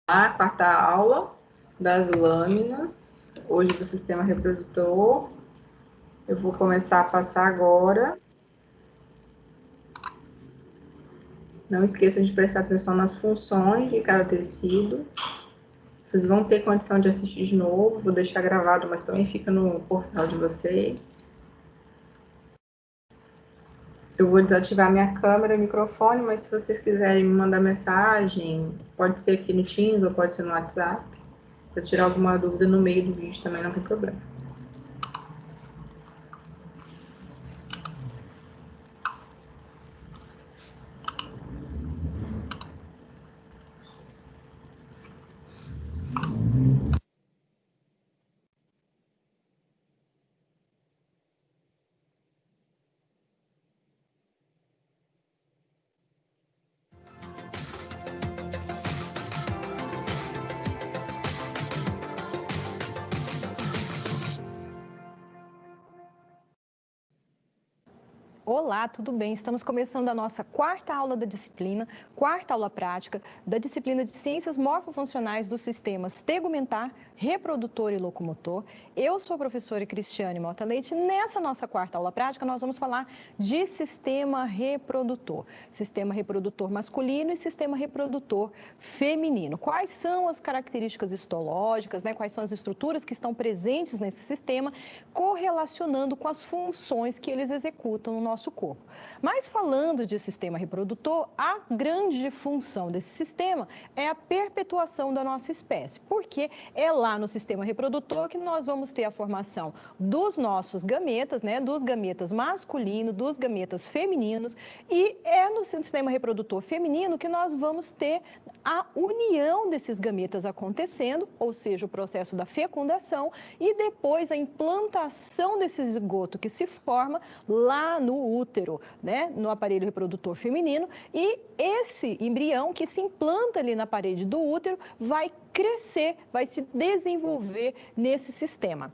A quarta aula das lâminas, hoje do sistema reprodutor. Eu vou começar a passar agora. Não esqueçam de prestar atenção nas funções de cada tecido. Vocês vão ter condição de assistir de novo, vou deixar gravado, mas também fica no portal de vocês. Eu vou desativar minha câmera e microfone, mas se vocês quiserem me mandar mensagem, pode ser aqui no Teams ou pode ser no WhatsApp. Se eu tirar alguma dúvida no meio do vídeo também não tem problema. Olá, tudo bem? Estamos começando a nossa quarta aula da disciplina, quarta aula prática da disciplina de Ciências Morfofuncionais dos Sistemas Tegumentar, Reprodutor e Locomotor. Eu sou a professora Cristiane Mota Leite. Nessa nossa quarta aula prática, nós vamos falar de sistema reprodutor masculino e sistema reprodutor feminino. Quais são as características histológicas, né? Quais são as estruturas que estão presentes nesse sistema, correlacionando com as funções que eles executam no nosso corpo. Mas falando de sistema reprodutor, a grande função desse sistema é a perpetuação da nossa espécie, porque é lá no sistema reprodutor que nós vamos ter a formação dos nossos gametas, né, dos gametas masculinos, dos gametas femininos, e é no sistema reprodutor feminino que nós vamos ter a união desses gametas acontecendo, ou seja, o processo da fecundação, e depois a implantação desse zigoto que se forma lá no útero, né, no aparelho reprodutor feminino, e esse embrião que se implanta ali na parede do útero vai crescer, vai se desenvolver nesse sistema.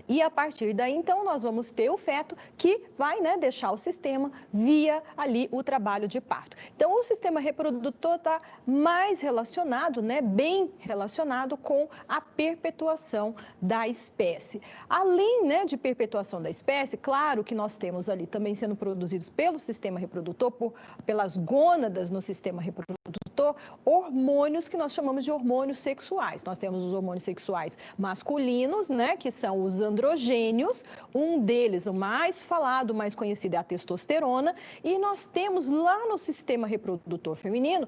E a partir daí, então, nós vamos ter o feto que vai, né, deixar o sistema via ali o trabalho de parto. Então, o sistema reprodutor está mais relacionado, né, bem relacionado com a perpetuação da espécie. Além, né, de perpetuação da espécie, claro que nós temos ali também sendo produzidos pelo sistema reprodutor, pelas gônadas no sistema reprodutor, hormônios que nós chamamos de hormônios sexuais. Nós temos os hormônios sexuais masculinos, né, que são os androgênios, um deles, o mais falado, mais conhecido é a testosterona, e nós temos lá no sistema reprodutor feminino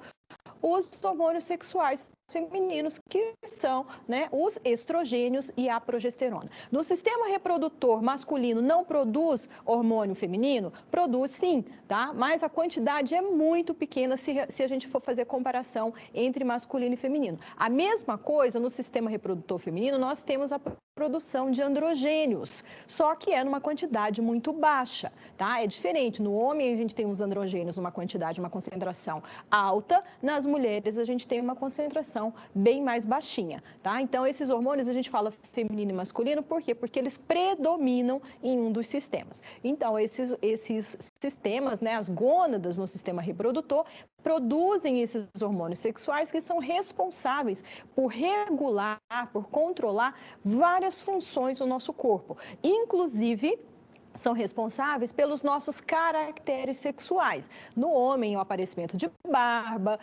os hormônios sexuais femininos, que são, né, os estrogênios e a progesterona. No sistema reprodutor masculino não produz hormônio feminino? Produz sim, tá? Mas a quantidade é muito pequena se a gente for fazer comparação entre masculino e feminino. A mesma coisa no sistema reprodutor feminino, nós temos a produção de androgênios, só que é numa quantidade muito baixa, tá? É diferente, no homem a gente tem os androgênios numa quantidade, uma concentração alta, nas mulheres a gente tem uma concentração bem mais baixinha, tá? Então esses hormônios a gente fala feminino e masculino, por quê? Porque eles predominam em um dos sistemas. Então esses sistemas, né, as gônadas no sistema reprodutor, produzem esses hormônios sexuais que são responsáveis por regular, por controlar várias funções do nosso corpo, inclusive são responsáveis pelos nossos caracteres sexuais. No homem, o aparecimento de barba,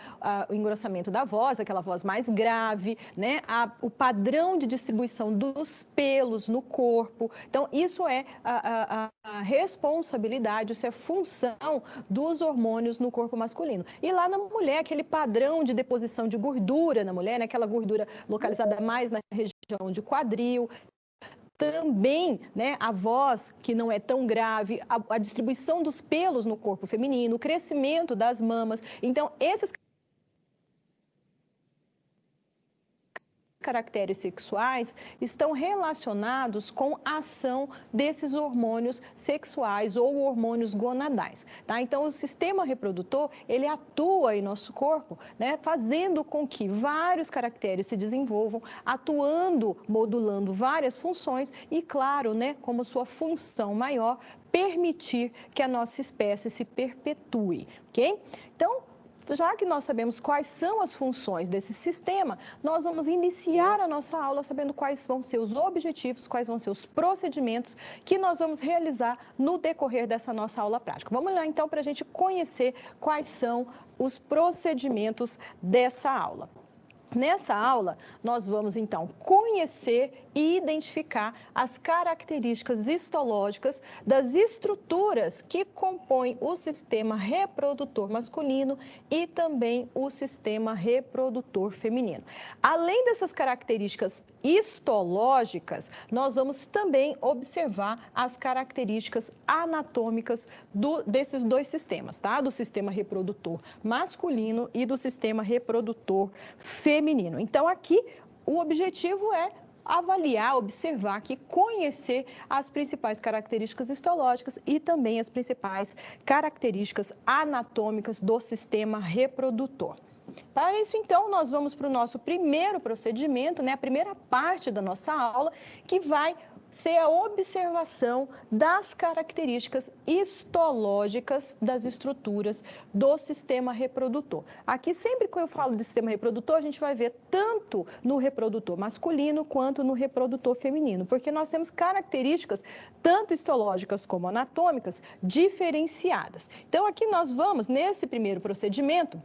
o engrossamento da voz, aquela voz mais grave, né? O padrão de distribuição dos pelos no corpo. Então, isso é a responsabilidade, isso é função dos hormônios no corpo masculino. E lá na mulher, aquele padrão de deposição de gordura na mulher, né? Aquela gordura localizada mais na região de quadril. Também, né, a voz que não é tão grave, a distribuição dos pelos no corpo feminino, o crescimento das mamas. Então, esses caracteres sexuais estão relacionados com a ação desses hormônios sexuais ou hormônios gonadais, tá? Então, o sistema reprodutor, ele atua em nosso corpo, né, fazendo com que vários caracteres se desenvolvam, atuando, modulando várias funções e, claro, né, como sua função maior, permitir que a nossa espécie se perpetue, ok? Então, já que nós sabemos quais são as funções desse sistema, nós vamos iniciar a nossa aula sabendo quais vão ser os objetivos, quais vão ser os procedimentos que nós vamos realizar no decorrer dessa nossa aula prática. Vamos lá então para a gente conhecer quais são os procedimentos dessa aula. Nessa aula, nós vamos então conhecer e identificar as características histológicas das estruturas que compõem o sistema reprodutor masculino e também o sistema reprodutor feminino. Além dessas características histológicas, nós vamos também observar as características anatômicas desses dois sistemas, tá? Do sistema reprodutor masculino e do sistema reprodutor feminino. Então, aqui, o objetivo é avaliar, observar aqui, conhecer as principais características histológicas e também as principais características anatômicas do sistema reprodutor. Para isso, então, nós vamos para o nosso primeiro procedimento, né, a primeira parte da nossa aula, que vai ser a observação das características histológicas das estruturas do sistema reprodutor. Aqui, sempre que eu falo de sistema reprodutor, a gente vai ver tanto no reprodutor masculino quanto no reprodutor feminino, porque nós temos características tanto histológicas como anatômicas diferenciadas. Então, aqui nós vamos, nesse primeiro procedimento,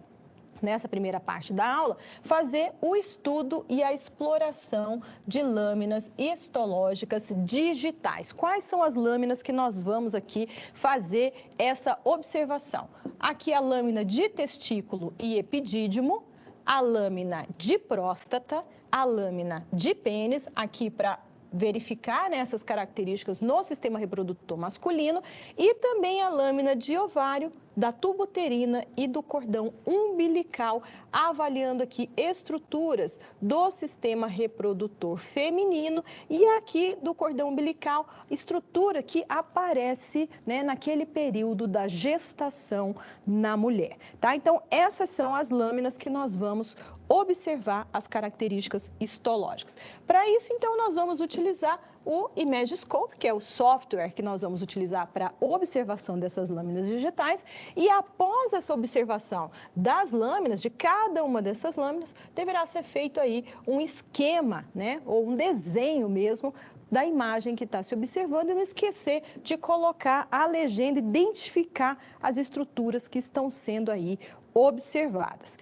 nessa primeira parte da aula, fazer o estudo e a exploração de lâminas histológicas digitais. Quais são as lâminas que nós vamos aqui fazer essa observação? Aqui a lâmina de testículo e epidídimo, a lâmina de próstata, a lâmina de pênis, aqui para verificar, né, essas características no sistema reprodutor masculino, e também a lâmina de ovário, da tuba uterina e do cordão umbilical, avaliando aqui estruturas do sistema reprodutor feminino e aqui do cordão umbilical, estrutura que aparece, né, naquele período da gestação na mulher, tá? Então, essas são as lâminas que nós vamos observar as características histológicas. Para isso, então, nós vamos utilizar o Imagescope, que é o software que nós vamos utilizar para observação dessas lâminas digitais, e após essa observação das lâminas, de cada uma dessas lâminas, deverá ser feito aí um esquema, né, ou um desenho mesmo, da imagem que está se observando, e não esquecer de colocar a legenda, identificar as estruturas que estão sendo aí observadas.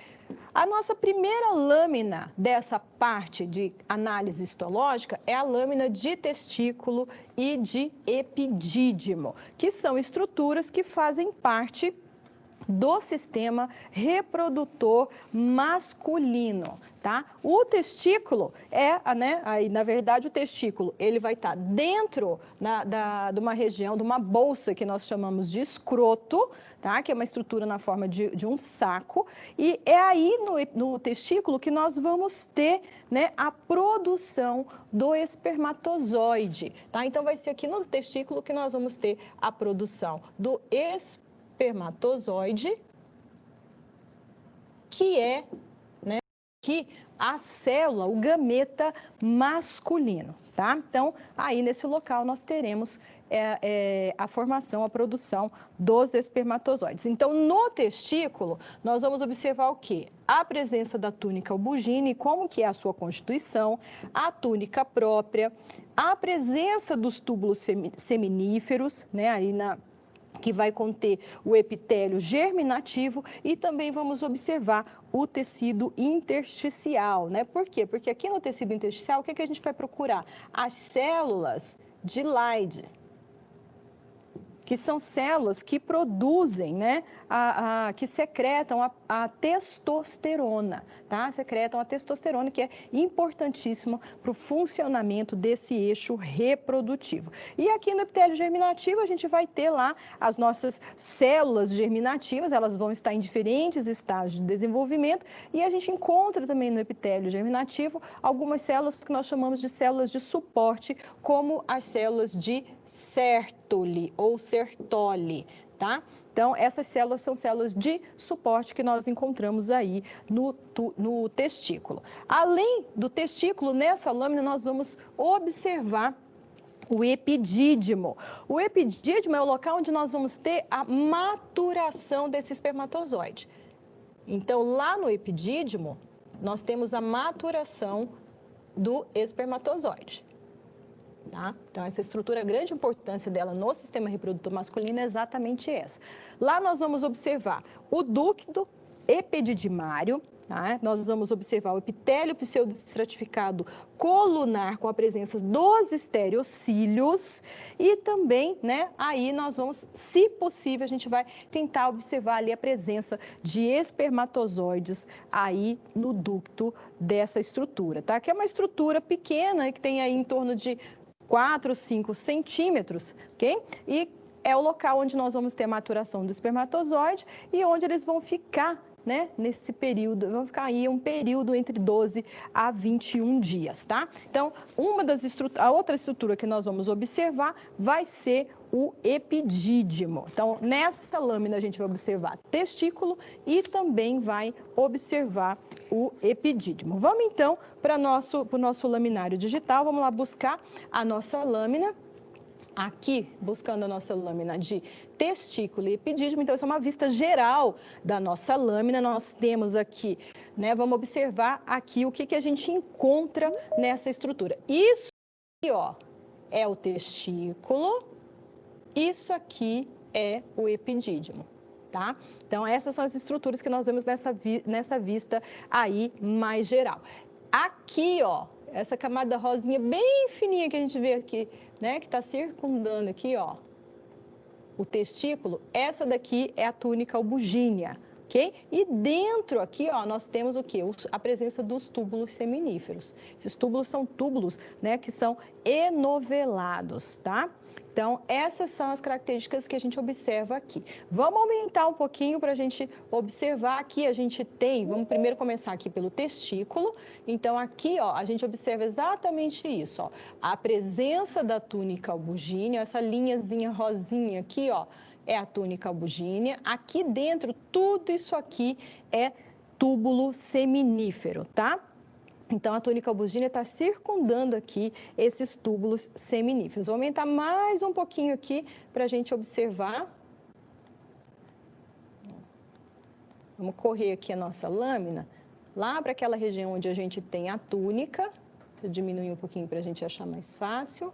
A nossa primeira lâmina dessa parte de análise histológica é a lâmina de testículo e de epidídimo, que são estruturas que fazem parte do sistema reprodutor masculino, tá? O testículo aí, na verdade, o testículo, ele vai estar dentro de uma região, de uma bolsa que nós chamamos de escroto, tá? Que é uma estrutura na forma de um saco, e é aí no testículo que nós vamos ter, né, a produção do espermatozoide, tá? Então, vai ser aqui no testículo que nós vamos ter a produção do espermatozoide, que é, né, que a célula, o gameta masculino, tá? Então, aí nesse local nós teremos a formação, a produção dos espermatozoides. Então, no testículo, nós vamos observar o quê? A presença da túnica albugine, como que é a sua constituição, a túnica própria, a presença dos túbulos seminíferos, né, aí que vai conter o epitélio germinativo, e também vamos observar o tecido intersticial, né? Por quê? Porque aqui no tecido intersticial, o que a gente vai procurar? As células de Leydig, que são células que produzem, né, que secretam a testosterona, tá? Secretam a testosterona, que é importantíssima para o funcionamento desse eixo reprodutivo. E aqui no epitélio germinativo, a gente vai ter lá as nossas células germinativas, elas vão estar em diferentes estágios de desenvolvimento, e a gente encontra também no epitélio germinativo algumas células que nós chamamos de células de suporte, como as células de Sertoli ou Sertoli, tá? Então, essas células são células de suporte que nós encontramos aí no testículo. Além do testículo, nessa lâmina nós vamos observar o epidídimo. O epidídimo é o local onde nós vamos ter a maturação desse espermatozoide. Então, lá no epidídimo, nós temos a maturação do espermatozoide. Tá? Então, essa estrutura, a grande importância dela no sistema reprodutor masculino é exatamente essa. Lá nós vamos observar o ducto epididimário, tá? Nós vamos observar o epitélio pseudoestratificado colunar com a presença dos estereocílios e também, né, aí nós vamos, se possível, a gente vai tentar observar ali a presença de espermatozoides aí no ducto dessa estrutura, tá? Que é uma estrutura pequena que tem aí em torno de 4, 5 centímetros, ok? E é o local onde nós vamos ter a maturação do espermatozoide e onde eles vão ficar, né, nesse período, vão ficar aí um período entre 12 a 21 dias, tá? Então, a outra estrutura que nós vamos observar vai ser o epidídimo. Então, nessa lâmina a gente vai observar testículo e também vai observar o epidídimo. Vamos então para o nosso laminário digital, vamos lá buscar a nossa lâmina. Aqui, buscando a nossa lâmina de testículo e epidídimo, então essa é uma vista geral da nossa lâmina, nós temos aqui, né, vamos observar aqui o que a gente encontra nessa estrutura. Isso aqui, ó, é o testículo, isso aqui é o epidídimo, tá? Então essas são as estruturas que nós vemos nessa vista aí mais geral. Aqui, ó, essa camada rosinha bem fininha que a gente vê aqui, né, que está circundando aqui, ó, o testículo, essa daqui é a túnica albugínea, ok? E dentro aqui, ó, nós temos o quê? A presença dos túbulos seminíferos. Esses túbulos são túbulos, né, que são enovelados, tá? Então, essas são as características que a gente observa aqui. Vamos aumentar um pouquinho para a gente observar aqui. A gente tem, vamos primeiro começar aqui pelo testículo. Então, aqui, ó, a gente observa exatamente isso, ó. A presença da túnica albugínea, essa linhazinha rosinha aqui, ó, é a túnica albugínea. Aqui dentro, tudo isso aqui é túbulo seminífero, tá? Então, a túnica albugínea está circundando aqui esses túbulos seminíferos. Vou aumentar mais um pouquinho aqui para a gente observar. Vamos correr aqui a nossa lâmina, lá para aquela região onde a gente tem a túnica. Vou diminuir um pouquinho para a gente achar mais fácil.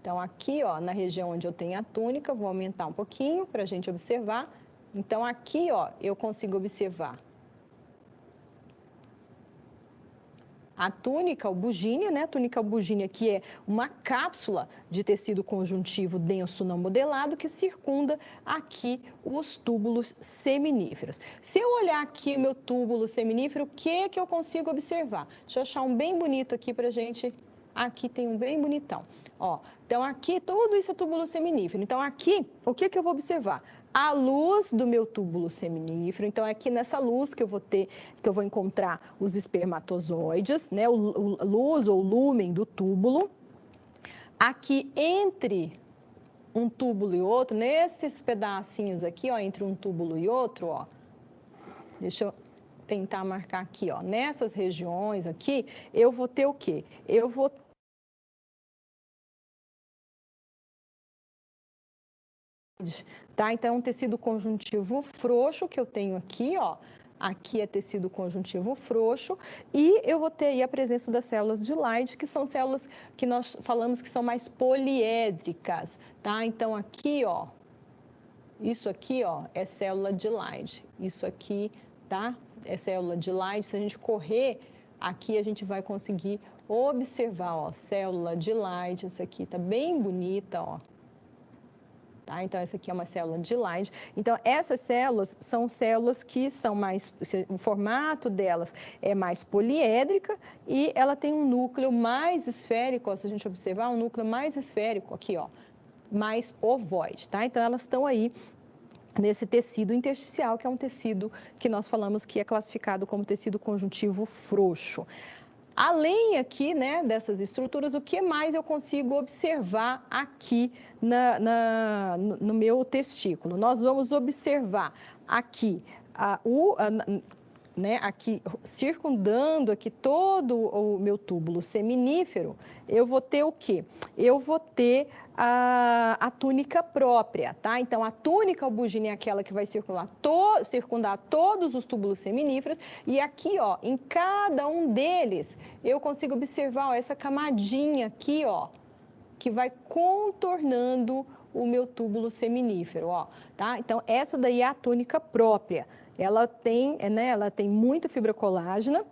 Então, aqui, ó, na região onde eu tenho a túnica, vou aumentar um pouquinho para a gente observar. Então, aqui, ó, eu consigo observar a túnica albugínea, né? A túnica albugínea que é uma cápsula de tecido conjuntivo denso não modelado que circunda aqui os túbulos seminíferos. Se eu olhar aqui meu túbulo seminífero, o que eu consigo observar? Deixa eu achar um bem bonito aqui pra gente. Aqui tem um bem bonitão. Ó, então aqui tudo isso é túbulo seminífero. Então aqui, o que eu vou observar? A luz do meu túbulo seminífero, então é aqui nessa luz que eu vou encontrar os espermatozoides, né? O luz ou lumen do túbulo. Aqui entre um túbulo e outro, nesses pedacinhos aqui, ó, entre um túbulo e outro, ó. Deixa eu tentar marcar aqui, ó. Nessas regiões aqui, eu vou ter o quê? Eu vou tá? Então, é um tecido conjuntivo frouxo que eu tenho aqui, ó. Aqui é tecido conjuntivo frouxo e eu vou ter aí a presença das células de Leydig, que são células que nós falamos que são mais poliédricas, tá? Então, aqui, ó, isso aqui, ó, é célula de Leydig. Isso aqui, tá? É célula de Leydig. Se a gente correr, aqui a gente vai conseguir observar, ó, célula de Leydig. Essa aqui tá bem bonita, ó. Tá? Então, essa aqui é uma célula de Leydig. Então, essas células são células que são mais... O formato delas é mais poliédrica e ela tem um núcleo mais esférico, ó, se a gente observar, um núcleo mais esférico aqui, ó, mais ovoide, tá? Então, elas estão aí nesse tecido intersticial, que é um tecido que nós falamos que é classificado como tecido conjuntivo frouxo. Além aqui, né, dessas estruturas, o que mais eu consigo observar aqui no meu testículo? Nós vamos observar aqui né, aqui circundando aqui todo o meu túbulo seminífero, eu vou ter o quê? Eu vou ter a túnica própria, tá? Então, a túnica albuginea é aquela que vai circundar todos os túbulos seminíferos, e aqui, ó, em cada um deles, eu consigo observar, ó, essa camadinha aqui, ó, que vai contornando o meu túbulo seminífero, ó, tá? Então, essa daí é a túnica própria. Ela tem, né, ela tem muita fibra colágena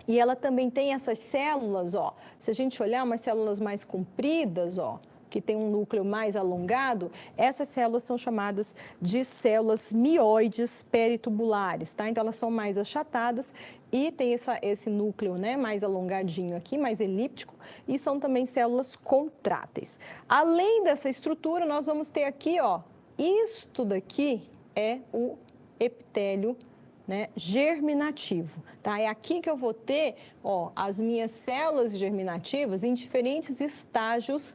e ela também tem essas células, ó. Se a gente olhar umas células mais compridas, ó, que tem um núcleo mais alongado, essas células são chamadas de células mioides peritubulares, tá? Então, elas são mais achatadas e tem esse núcleo, né, mais alongadinho aqui, mais elíptico, e são também células contráteis. Além dessa estrutura, nós vamos ter aqui, ó, isto daqui é o epitélio, né, germinativo, tá? É aqui que eu vou ter, ó, as minhas células germinativas em diferentes estágios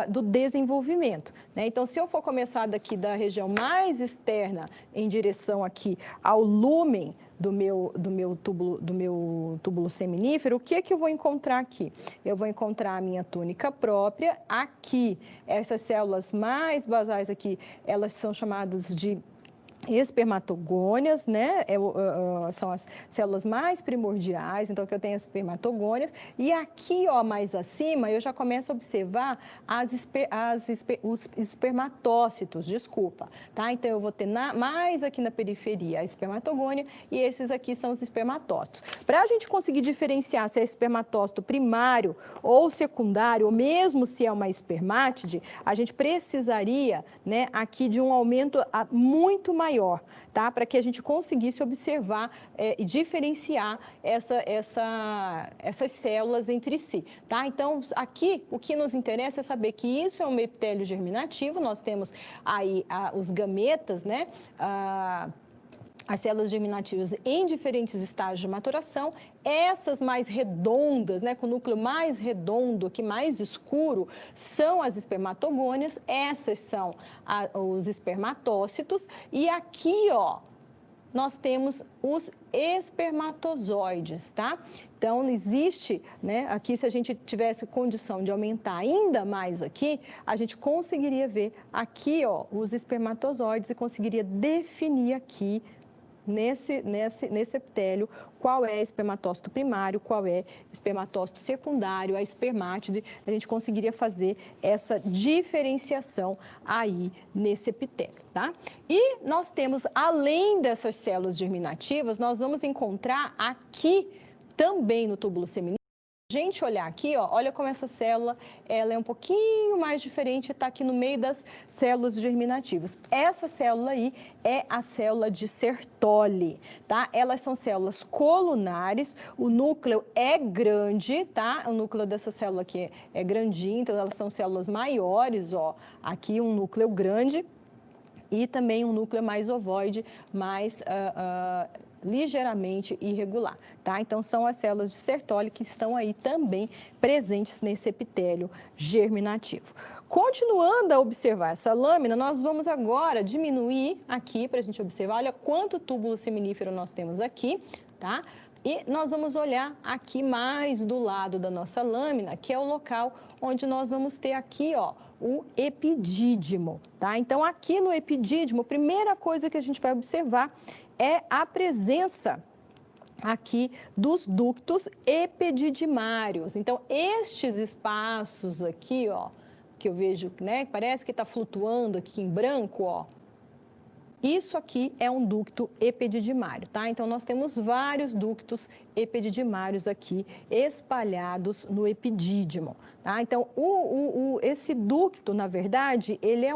do desenvolvimento, né? Então, se eu for começar daqui da região mais externa em direção aqui ao lúmen do meu túbulo seminífero, o que é que eu vou encontrar aqui? Eu vou encontrar a minha túnica própria aqui. Essas células mais basais aqui, elas são chamadas de espermatogônias, né? São as células mais primordiais, então que eu tenho as espermatogônias, e aqui, ó, mais acima, eu já começo a observar os espermatócitos, desculpa, tá? Então eu vou ter mais aqui na periferia a espermatogônia, e esses aqui são os espermatócitos. Para a gente conseguir diferenciar se é espermatócito primário ou secundário, ou mesmo se é uma espermátide, a gente precisaria, né, aqui de um aumento muito maior, tá? Para que a gente conseguisse observar e diferenciar essas células entre si, tá? Então, aqui, o que nos interessa é saber que isso é um epitélio germinativo, nós temos aí os gametas, né? As células germinativas em diferentes estágios de maturação, essas mais redondas, né, com o núcleo mais redondo, aqui mais escuro, são as espermatogônias, essas são os espermatócitos, e aqui, ó, nós temos os espermatozoides, tá? Então, existe, né, aqui se a gente tivesse condição de aumentar ainda mais aqui, a gente conseguiria ver aqui, ó, os espermatozoides e conseguiria definir aqui nesse epitélio, qual é espermatócito primário, qual é espermatócito secundário, a espermátide, a gente conseguiria fazer essa diferenciação aí nesse epitélio, tá? E nós temos, além dessas células germinativas, nós vamos encontrar aqui também no túbulo seminífero. A gente olhar aqui, ó, olha como essa célula, ela é um pouquinho mais diferente, está aqui no meio das células germinativas. Essa célula aí é a célula de Sertoli, tá? Elas são células colunares, o núcleo é grande, tá? O núcleo dessa célula aqui é grandinho, então elas são células maiores, ó, aqui um núcleo grande e também um núcleo mais ovoide, mais ligeiramente irregular, tá? Então, são as células de Sertoli que estão aí também presentes nesse epitélio germinativo. Continuando a observar essa lâmina, nós vamos agora diminuir aqui para a gente observar, olha quanto túbulo seminífero nós temos aqui, tá? E nós vamos olhar aqui mais do lado da nossa lâmina, que é o local onde nós vamos ter aqui, ó, o epidídimo, tá? Então, aqui no epidídimo, a primeira coisa que a gente vai observar é a presença aqui dos ductos epididimários. Então, estes espaços aqui, ó, que eu vejo, né, parece que está flutuando aqui em branco, ó, isso aqui é um ducto epididimário, tá? Então, nós temos vários ductos epididimários aqui espalhados no epidídimo, tá? Então, esse ducto, na verdade, ele é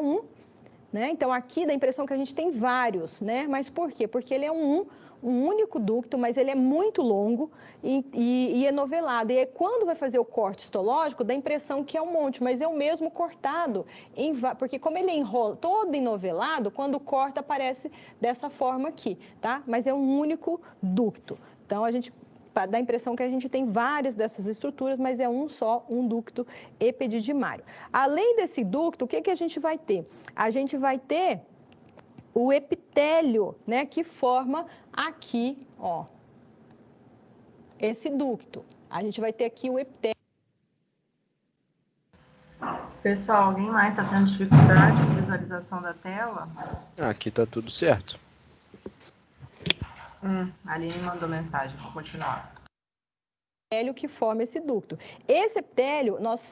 né? Então, aqui dá a impressão que a gente tem vários, né? Mas por quê? Porque ele é um único ducto, mas ele é muito longo e enovelado. E aí, quando vai fazer o corte histológico, dá a impressão que é um monte, mas é o mesmo cortado. Porque como ele é todo enovelado, quando corta, aparece dessa forma aqui, tá? Mas é um único ducto. Então, a gente dá a impressão que a gente tem várias dessas estruturas, mas é um ducto epididimário. Além desse ducto, o que a gente vai ter? A gente vai ter epitélio, né, que forma aqui, ó, esse ducto. A gente vai ter aqui o epitélio. Pessoal, alguém mais está tendo dificuldade de visualização da tela? Aqui tá tudo certo. A Aline mandou mensagem, vou continuar. Epitélio que forma esse ducto. Esse epitélio nós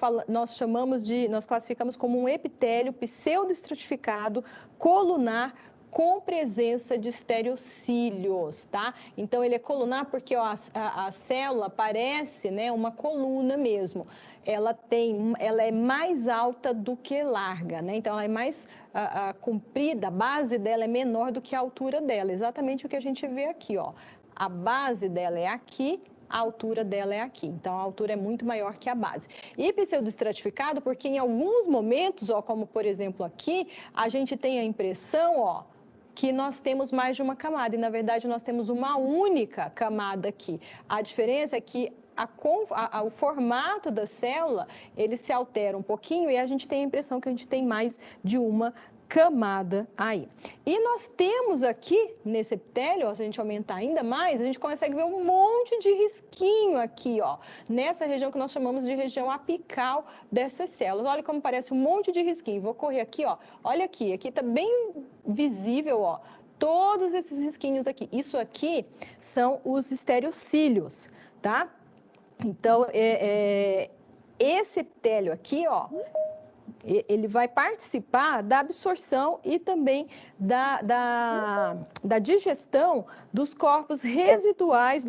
classificamos como um epitélio pseudoestratificado colunar com presença de estereocílios, tá? Então, ele é colunar porque ó, a célula parece, né, uma coluna mesmo. Ela é mais alta do que larga, né? Então, ela é mais comprida, a base dela é menor do que a altura dela. Exatamente o que a gente vê aqui, ó. A base dela é aqui, a altura dela é aqui. Então, a altura é muito maior que a base. E pseudoestratificado porque em alguns momentos, ó, como por exemplo aqui, a gente tem a impressão, ó, que nós temos mais de uma camada, e na verdade nós temos uma única camada aqui. A diferença é que o formato da célula, ele se altera um pouquinho e a gente tem a impressão que a gente tem mais de uma camada aí. E nós temos aqui, nesse epitélio, ó, se a gente aumentar ainda mais, a gente consegue ver um monte de risquinho aqui, ó, nessa região que nós chamamos de região apical dessas células. Olha como parece um monte de risquinho. Vou correr aqui, ó. Olha aqui tá bem visível, ó, todos esses risquinhos aqui. Isso aqui são os estereocílios, tá? Então, esse epitélio aqui, ó, ele vai participar da absorção e também da digestão dos corpos residuais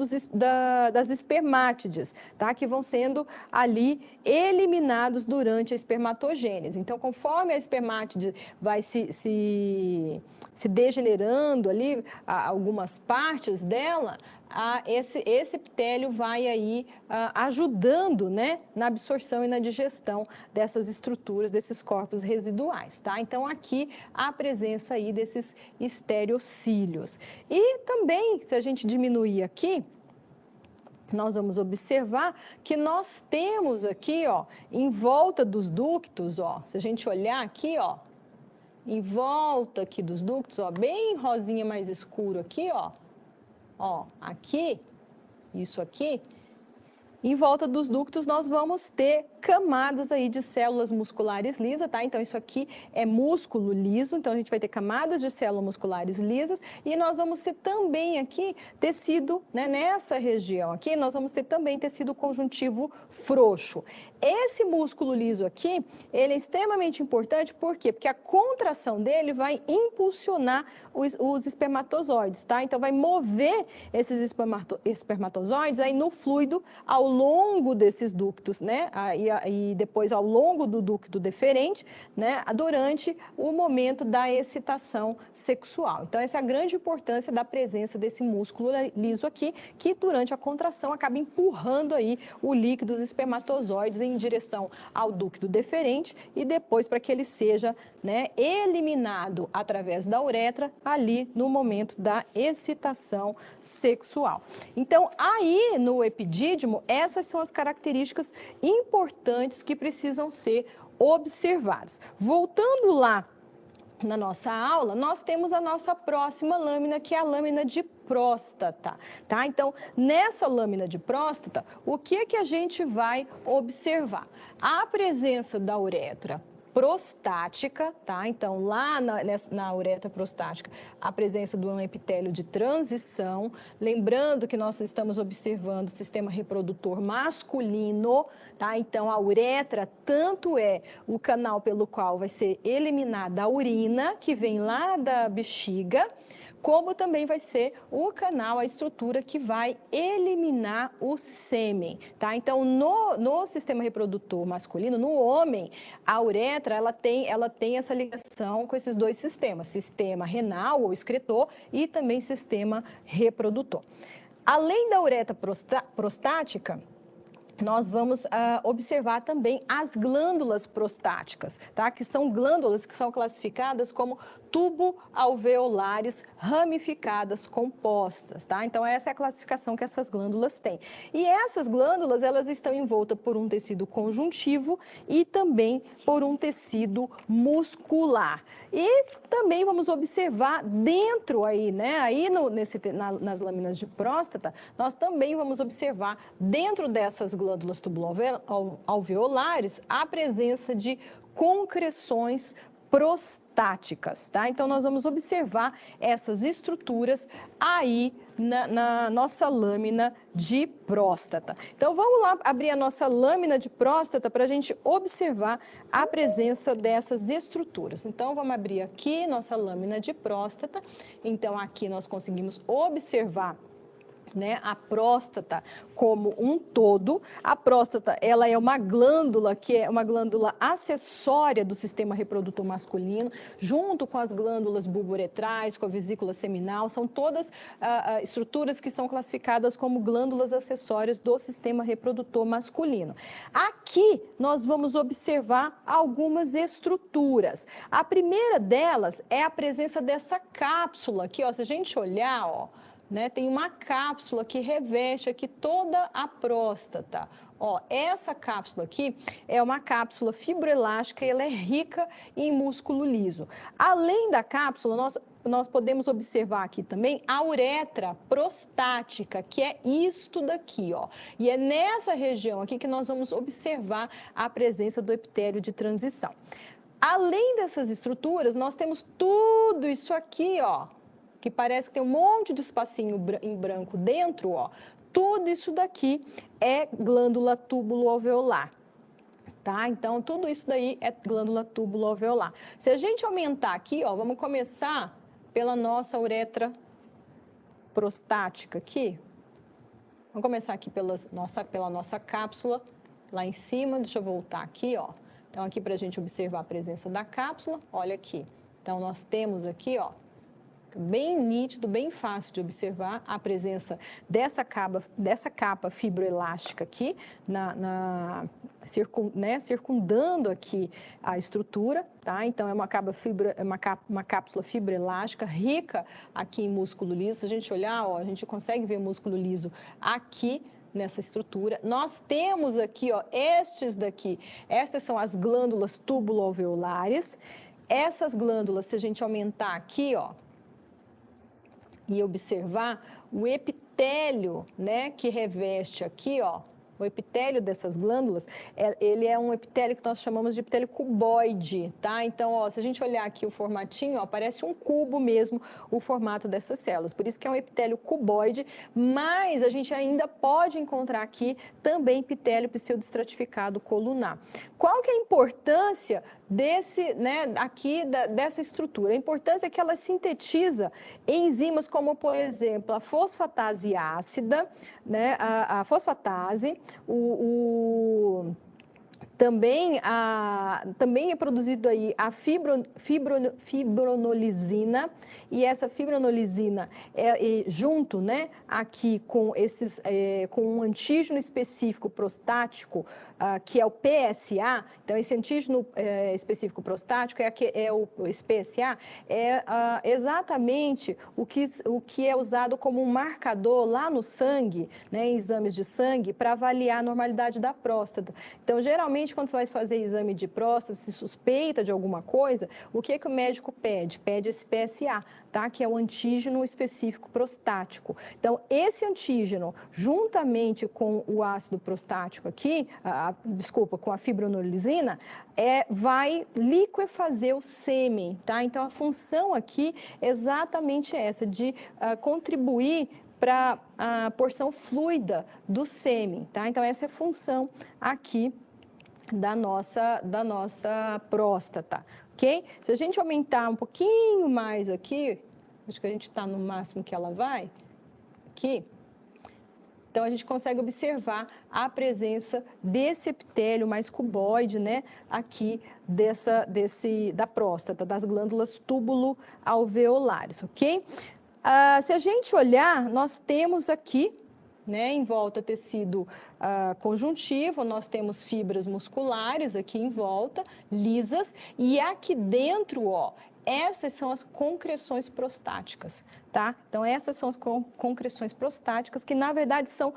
das espermátides, tá? Que vão sendo ali eliminados durante a espermatogênese. Então, conforme a espermátide vai se degenerando ali, algumas partes dela, esse epitélio vai aí ajudando, né, na absorção e na digestão dessas estruturas, desses corpos residuais, tá? Então, aqui a presença aí desses estereocílios. E também, se a gente diminuir aqui, nós vamos observar que nós temos aqui, ó, em volta dos ductos, ó, se a gente olhar aqui, ó, em volta aqui dos ductos, ó, bem rosinha mais escuro aqui, ó, aqui, isso aqui, em volta dos ductos nós vamos ter camadas aí de células musculares lisas, tá? Então, isso aqui é músculo liso, então a gente vai ter camadas de células musculares lisas e nós vamos ter também aqui tecido, né? Nessa região aqui, nós vamos ter também tecido conjuntivo frouxo. Esse músculo liso aqui, ele é extremamente importante, por quê? Porque a contração dele vai impulsionar os espermatozoides, tá? Então, vai mover esses espermatozoides aí no fluido ao longo desses ductos, né? E depois ao longo do ducto deferente, né? Durante o momento da excitação sexual. Então, essa é a grande importância da presença desse músculo liso aqui, que durante a contração acaba empurrando aí o líquido dos espermatozoides em direção ao ducto deferente e depois para que ele seja, né, eliminado através da uretra ali no momento da excitação sexual. Então, aí no epidídimo, essas são as características importantes que precisam ser observadas. Voltando lá na nossa aula, nós temos a nossa próxima lâmina, que é a lâmina de próstata, tá? Então, nessa lâmina de próstata, o que é que a gente vai observar? A presença da uretra prostática, tá? Então, lá na uretra prostática, a presença do epitélio de transição, lembrando que nós estamos observando o sistema reprodutor masculino, tá? Então, a uretra tanto é o canal pelo qual vai ser eliminada a urina, que vem lá da bexiga, como também vai ser o canal, a estrutura que vai eliminar o sêmen, tá? Então, no sistema reprodutor masculino, no homem, a uretra, ela tem essa ligação com esses dois sistemas, sistema renal ou excretor e também sistema reprodutor. Além da uretra prostática, nós vamos observar também as glândulas prostáticas, tá? Que são glândulas que são classificadas como tubo-alveolares ramificadas compostas, tá? Então, essa é a classificação que essas glândulas têm. E essas glândulas, elas estão envoltas por um tecido conjuntivo e também por um tecido muscular. E também vamos observar dentro aí, né? Aí nas lâminas de próstata, nós também vamos observar dentro dessas glândulas tubulo-alveolares a presença de concreções prostáticas, tá? Então, nós vamos observar essas estruturas aí na nossa lâmina de próstata. Então, vamos lá abrir a nossa lâmina de próstata para a gente observar a presença dessas estruturas. Então, vamos abrir aqui nossa lâmina de próstata. Então, aqui nós conseguimos observar, né, a próstata como um todo. A próstata, ela é uma glândula que é uma glândula acessória do sistema reprodutor masculino, junto com as glândulas bulbouretrais, com a vesícula seminal, são todas estruturas que são classificadas como glândulas acessórias do sistema reprodutor masculino. Aqui nós vamos observar algumas estruturas. A primeira delas é a presença dessa cápsula aqui, ó, se a gente olhar, ó, né, tem uma cápsula que reveste aqui toda a próstata. Ó, essa cápsula aqui é uma cápsula fibroelástica e ela é rica em músculo liso. Além da cápsula, nós podemos observar aqui também a uretra prostática, que é isto daqui, ó. E é nessa região aqui que nós vamos observar a presença do epitélio de transição. Além dessas estruturas, nós temos tudo isso aqui, ó, que parece que tem um monte de espacinho em branco dentro, ó. Tudo isso daqui é glândula túbulo-alveolar, tá? Então, tudo isso daí é glândula túbulo-alveolar. Se a gente aumentar aqui, ó, vamos começar pela nossa uretra prostática aqui. Vamos começar aqui pela nossa cápsula, lá em cima. Deixa eu voltar aqui, ó. Então, aqui para a gente observar a presença da cápsula, olha aqui. Então, nós temos aqui, ó, bem nítido, bem fácil de observar a presença dessa capa fibroelástica aqui, circundando aqui a estrutura, tá? Então, é uma cápsula fibroelástica rica aqui em músculo liso. Se a gente olhar, ó, a gente consegue ver músculo liso aqui nessa estrutura. Nós temos aqui, ó, essas são as glândulas túbulo-alveolares. Essas glândulas, se a gente aumentar aqui, ó, e observar o epitélio, né, que reveste aqui, ó, o epitélio dessas glândulas, ele é um epitélio que nós chamamos de epitélio cuboide, tá? Então, ó, se a gente olhar aqui o formatinho, ó, parece um cubo mesmo o formato dessas células. Por isso que é um epitélio cuboide, mas a gente ainda pode encontrar aqui também epitélio pseudoestratificado colunar. Qual que é a importância dessa estrutura? A importância é que ela sintetiza enzimas como, por exemplo, a fosfatase ácida, né, a fosfatase, também é produzido aí a fibronolisina, e essa fibronolisina junto, né, aqui com com um antígeno específico prostático, que é o PSA. Então, esse antígeno específico prostático o PSA, é exatamente o que é usado como um marcador lá no sangue, né, em exames de sangue, para avaliar a normalidade da próstata. Então, geralmente, quando você vai fazer exame de próstata, se suspeita de alguma coisa, o que o médico pede? Pede esse PSA, tá? Que é o antígeno específico prostático. Então, esse antígeno, juntamente com o ácido prostático aqui, com a fibronolisina, vai liquefazer o sêmen, tá? Então, a função aqui é exatamente essa, de contribuir para a porção fluida do sêmen, tá? Então, essa é a função aqui da nossa próstata, ok? Se a gente aumentar um pouquinho mais aqui, acho que a gente está no máximo que ela vai, aqui, então a gente consegue observar a presença desse epitélio mais cuboide, né, aqui da próstata, das glândulas túbulo-alveolares, ok? Se a gente olhar, nós temos aqui, né? Em volta tecido conjuntivo, nós temos fibras musculares aqui em volta, lisas, e aqui dentro, ó, essas são as concreções prostáticas, tá? Então, essas são as concreções prostáticas, que na verdade são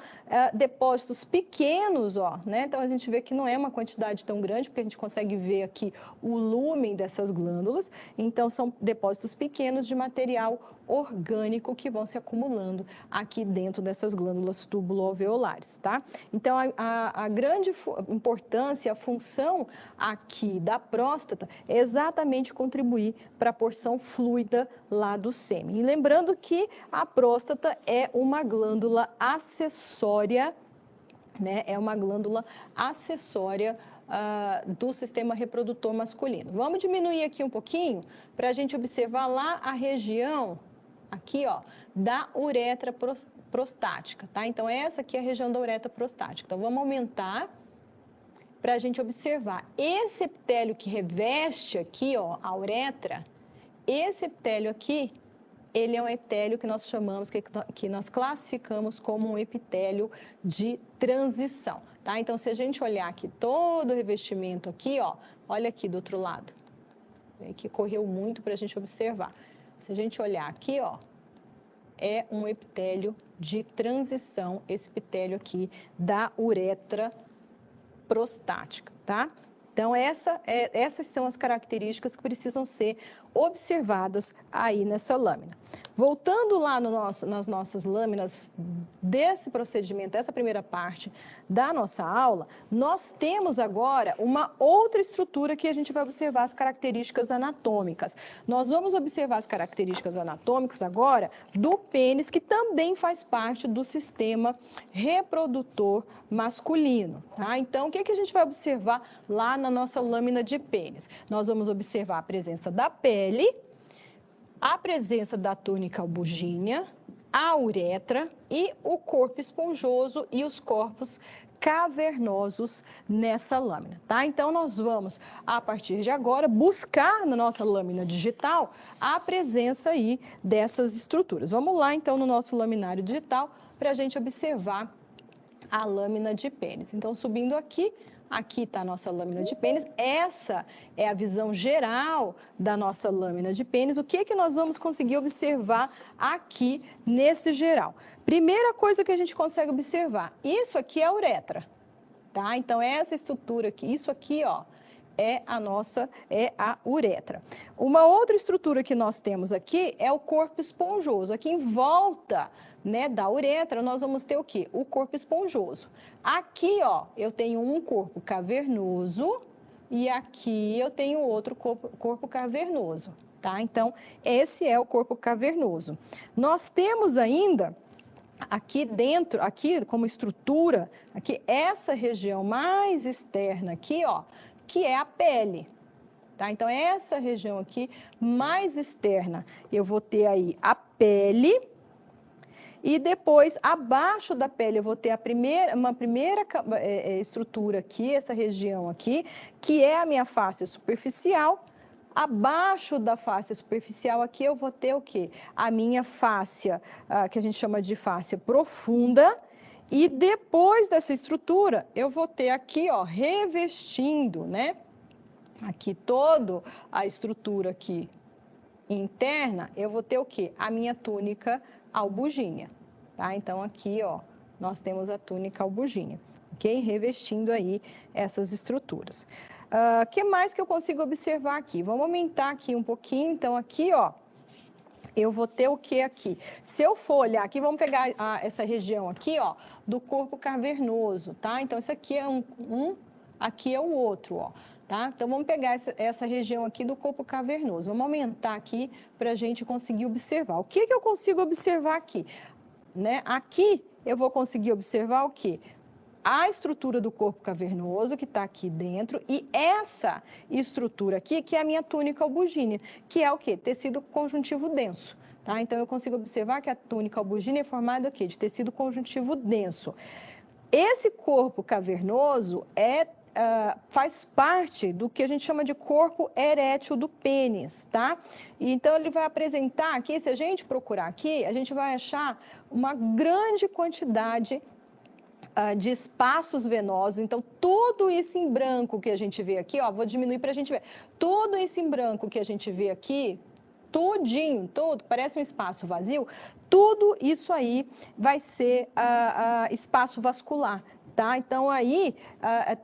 depósitos pequenos, ó, né? Então, a gente vê que não é uma quantidade tão grande, porque a gente consegue ver aqui o lúmen dessas glândulas. Então, são depósitos pequenos de material orgânico que vão se acumulando aqui dentro dessas glândulas túbulo-alveolares, tá? Então, a grande importância, a função aqui da próstata é exatamente contribuir para a porção fluida lá do sêmen. E lembrando que a próstata é uma glândula acessória, né? É uma glândula acessória do sistema reprodutor masculino. Vamos diminuir aqui um pouquinho para a gente observar lá a região aqui, ó, da uretra prostática, tá? Então, essa aqui é a região da uretra prostática. Então, vamos aumentar para a gente observar. Esse epitélio que reveste aqui, ó, a uretra, esse epitélio aqui, ele é um epitélio que nós chamamos, que nós classificamos como um epitélio de transição, tá? Então, se a gente olhar aqui todo o revestimento aqui, ó, olha aqui do outro lado, que correu muito para a gente observar. Se a gente olhar aqui, ó, é um epitélio de transição, esse epitélio aqui da uretra prostática, tá? Então, essas são as características que precisam ser observadas aí nessa lâmina. Voltando lá nas nossas lâminas desse procedimento, dessa primeira parte da nossa aula, nós temos agora uma outra estrutura que a gente vai observar as características anatômicas. Nós vamos observar as características anatômicas agora do pênis, que também faz parte do sistema reprodutor masculino, tá? Então, o que a gente vai observar lá na nossa lâmina de pênis? Nós vamos observar a presença da pele, a presença da túnica albugínea, a uretra e o corpo esponjoso e os corpos cavernosos nessa lâmina, tá? Então, nós vamos, a partir de agora, buscar na nossa lâmina digital a presença aí dessas estruturas. Vamos lá, então, no nosso laminário digital, para a gente observar a lâmina de pênis. Então, subindo aqui, aqui está a nossa lâmina de pênis. Essa é a visão geral da nossa lâmina de pênis. O que nós vamos conseguir observar aqui nesse geral? Primeira coisa que a gente consegue observar, isso aqui é a uretra, tá? Então, essa estrutura aqui, isso aqui, ó, é a uretra. Uma outra estrutura que nós temos aqui é o corpo esponjoso. Aqui em volta, né, da uretra, nós vamos ter o quê? O corpo esponjoso. Aqui, ó, eu tenho um corpo cavernoso e aqui eu tenho outro corpo cavernoso, tá? Então, esse é o corpo cavernoso. Nós temos ainda aqui dentro, aqui como estrutura, aqui essa região mais externa aqui, ó, que é a pele, tá? Então, essa região aqui mais externa, eu vou ter aí a pele e depois, abaixo da pele, eu vou ter uma primeira estrutura aqui, essa região aqui, que é a minha face superficial. Abaixo da face superficial aqui, eu vou ter o quê? A minha fáscia, que a gente chama de fáscia profunda. E depois dessa estrutura, eu vou ter aqui, ó, revestindo, né? Aqui toda a estrutura aqui interna, eu vou ter o quê? A minha túnica albugínea, tá? Então, aqui, ó, nós temos a túnica albugínea, ok? Revestindo aí essas estruturas. Que mais que eu consigo observar aqui? Vamos aumentar aqui um pouquinho. Então, aqui, ó, eu vou ter o que aqui? Se eu for olhar aqui, vamos pegar essa região aqui, ó, do corpo cavernoso, tá? Então, isso aqui é aqui é o outro, ó, tá? Então, vamos pegar essa região aqui do corpo cavernoso. Vamos aumentar aqui para a gente conseguir observar. O que eu consigo observar aqui? Né? Aqui, eu vou conseguir observar o quê? A estrutura do corpo cavernoso, que está aqui dentro, e essa estrutura aqui, que é a minha túnica albugínea, que é o quê? Tecido conjuntivo denso, tá? Então, eu consigo observar que a túnica albugínea é formada o quê? De tecido conjuntivo denso. Esse corpo cavernoso é faz parte do que a gente chama de corpo erétil do pênis, tá? Então, ele vai apresentar aqui, se a gente procurar aqui, a gente vai achar uma grande quantidade de espaços venosos. Então, tudo isso em branco que a gente vê aqui, ó, vou diminuir para a gente ver. Tudo isso em branco que a gente vê aqui, tudinho, todo, parece um espaço vazio, tudo isso aí vai ser espaço vascular. Tá? Então, aí,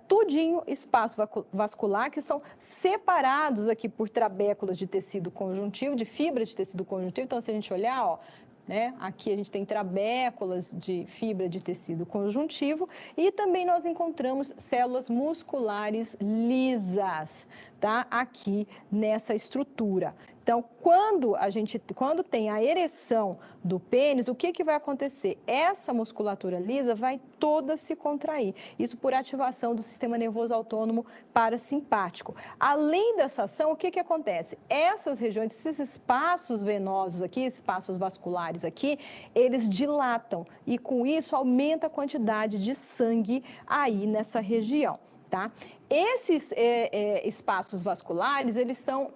tudinho espaço vascular, que são separados aqui por trabéculas de tecido conjuntivo, de fibra de tecido conjuntivo. Então, se a gente olhar, ó, né, aqui a gente tem trabéculas de fibra de tecido conjuntivo e também nós encontramos células musculares lisas, tá? Aqui nessa estrutura. Então, quando tem a ereção do pênis, o que vai acontecer? Essa musculatura lisa vai toda se contrair. Isso por ativação do sistema nervoso autônomo parasimpático. Além dessa ação, o que acontece? Essas regiões, esses espaços venosos aqui, espaços vasculares aqui, eles dilatam e com isso aumenta a quantidade de sangue aí nessa região, tá? Esses espaços vasculares, eles são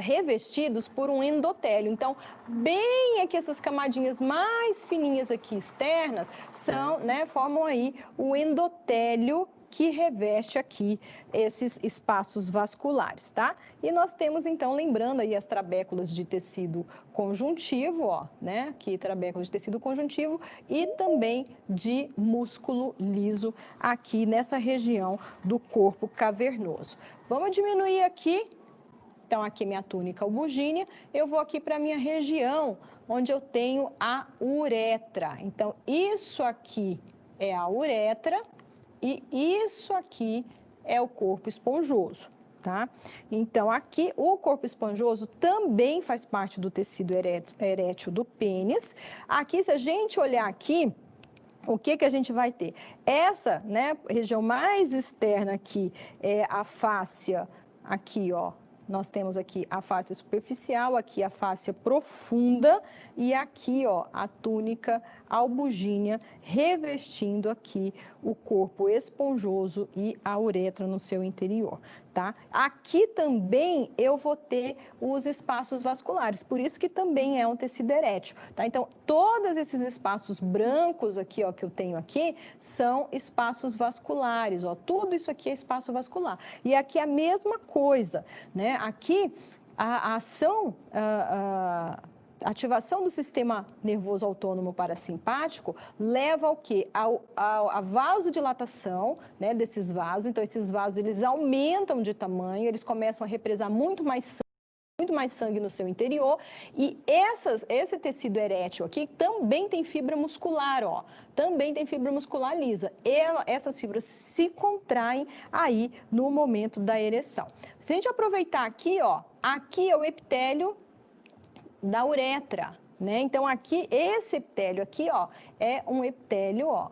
revestidos por um endotélio. Então, bem aqui essas camadinhas mais fininhas aqui externas são, né, formam aí o endotélio que reveste aqui esses espaços vasculares, tá? E nós temos, então, lembrando aí as trabéculas de tecido conjuntivo, ó, né? Aqui, trabéculas de tecido conjuntivo e também de músculo liso aqui nessa região do corpo cavernoso. Vamos diminuir aqui. Então, aqui minha túnica albugínea, eu vou aqui para a minha região, onde eu tenho a uretra. Então, isso aqui é a uretra e isso aqui é o corpo esponjoso, tá? Então, aqui o corpo esponjoso também faz parte do tecido erétil do pênis. Aqui, se a gente olhar aqui, o que a gente vai ter? Essa, né, região mais externa aqui é a fáscia, aqui, ó. Nós temos aqui a fáscia superficial, aqui a fáscia profunda e aqui, ó, a túnica albugínea revestindo aqui o corpo esponjoso e a uretra no seu interior, tá? Aqui também eu vou ter os espaços vasculares, por isso que também é um tecido erétil, tá? Então, todos esses espaços brancos aqui, ó, que eu tenho aqui, são espaços vasculares, ó, tudo isso aqui é espaço vascular. E aqui a mesma coisa, né? Aqui a ação, a ativação do sistema nervoso autônomo parasimpático leva ao quê? A vasodilatação, né, desses vasos. Então, esses vasos, eles aumentam de tamanho, eles começam a represar muito mais sangue no seu interior e esse tecido erétil aqui também tem fibra muscular, ó, também tem fibra muscular lisa. Essas fibras se contraem aí no momento da ereção. Se a gente aproveitar aqui, ó, aqui é o epitélio da uretra, né? Então, aqui, esse epitélio aqui, ó, é um epitélio, ó,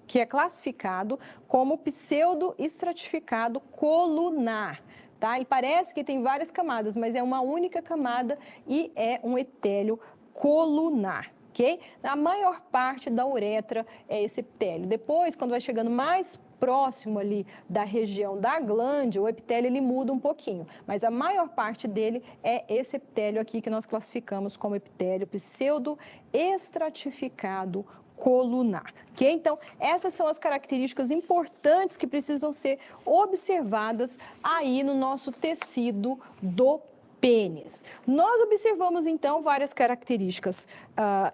que é classificado como pseudoestratificado colunar. Tá? E parece que tem várias camadas, mas é uma única camada e é um epitélio colunar, ok? A maior parte da uretra é esse epitélio. Depois, quando vai chegando mais próximo ali da região da glândula, o epitélio ele muda um pouquinho, mas a maior parte dele é esse epitélio aqui que nós classificamos como epitélio pseudoestratificado colunar, ok? Então, essas são as características importantes que precisam ser observadas aí no nosso tecido do pênis. Nós observamos, então, várias características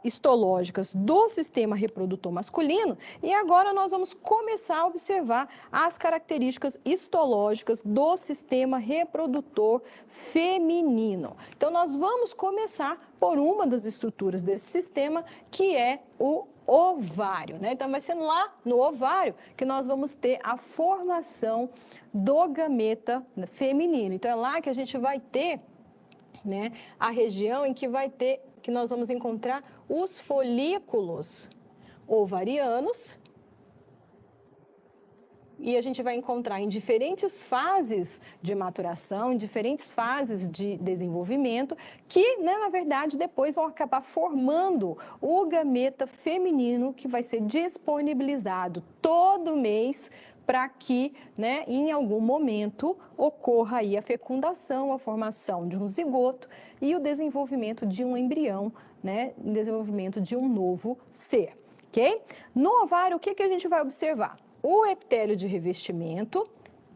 histológicas do sistema reprodutor masculino e agora nós vamos começar a observar as características histológicas do sistema reprodutor feminino. Então, nós vamos começar por uma das estruturas desse sistema, que é o ovário, né? Então, vai sendo lá no ovário que nós vamos ter a formação do gameta feminino. Então, é lá que a gente vai ter, né, a região em que nós vamos encontrar os folículos ovarianos. E a gente vai encontrar em diferentes fases de maturação, em diferentes fases de desenvolvimento, que, né, na verdade, depois vão acabar formando o gameta feminino que vai ser disponibilizado todo mês para que, né, em algum momento ocorra aí a fecundação, a formação de um zigoto e o desenvolvimento de um embrião, né, o desenvolvimento de um novo ser, ok? No ovário, o que a gente vai observar? O epitélio de revestimento.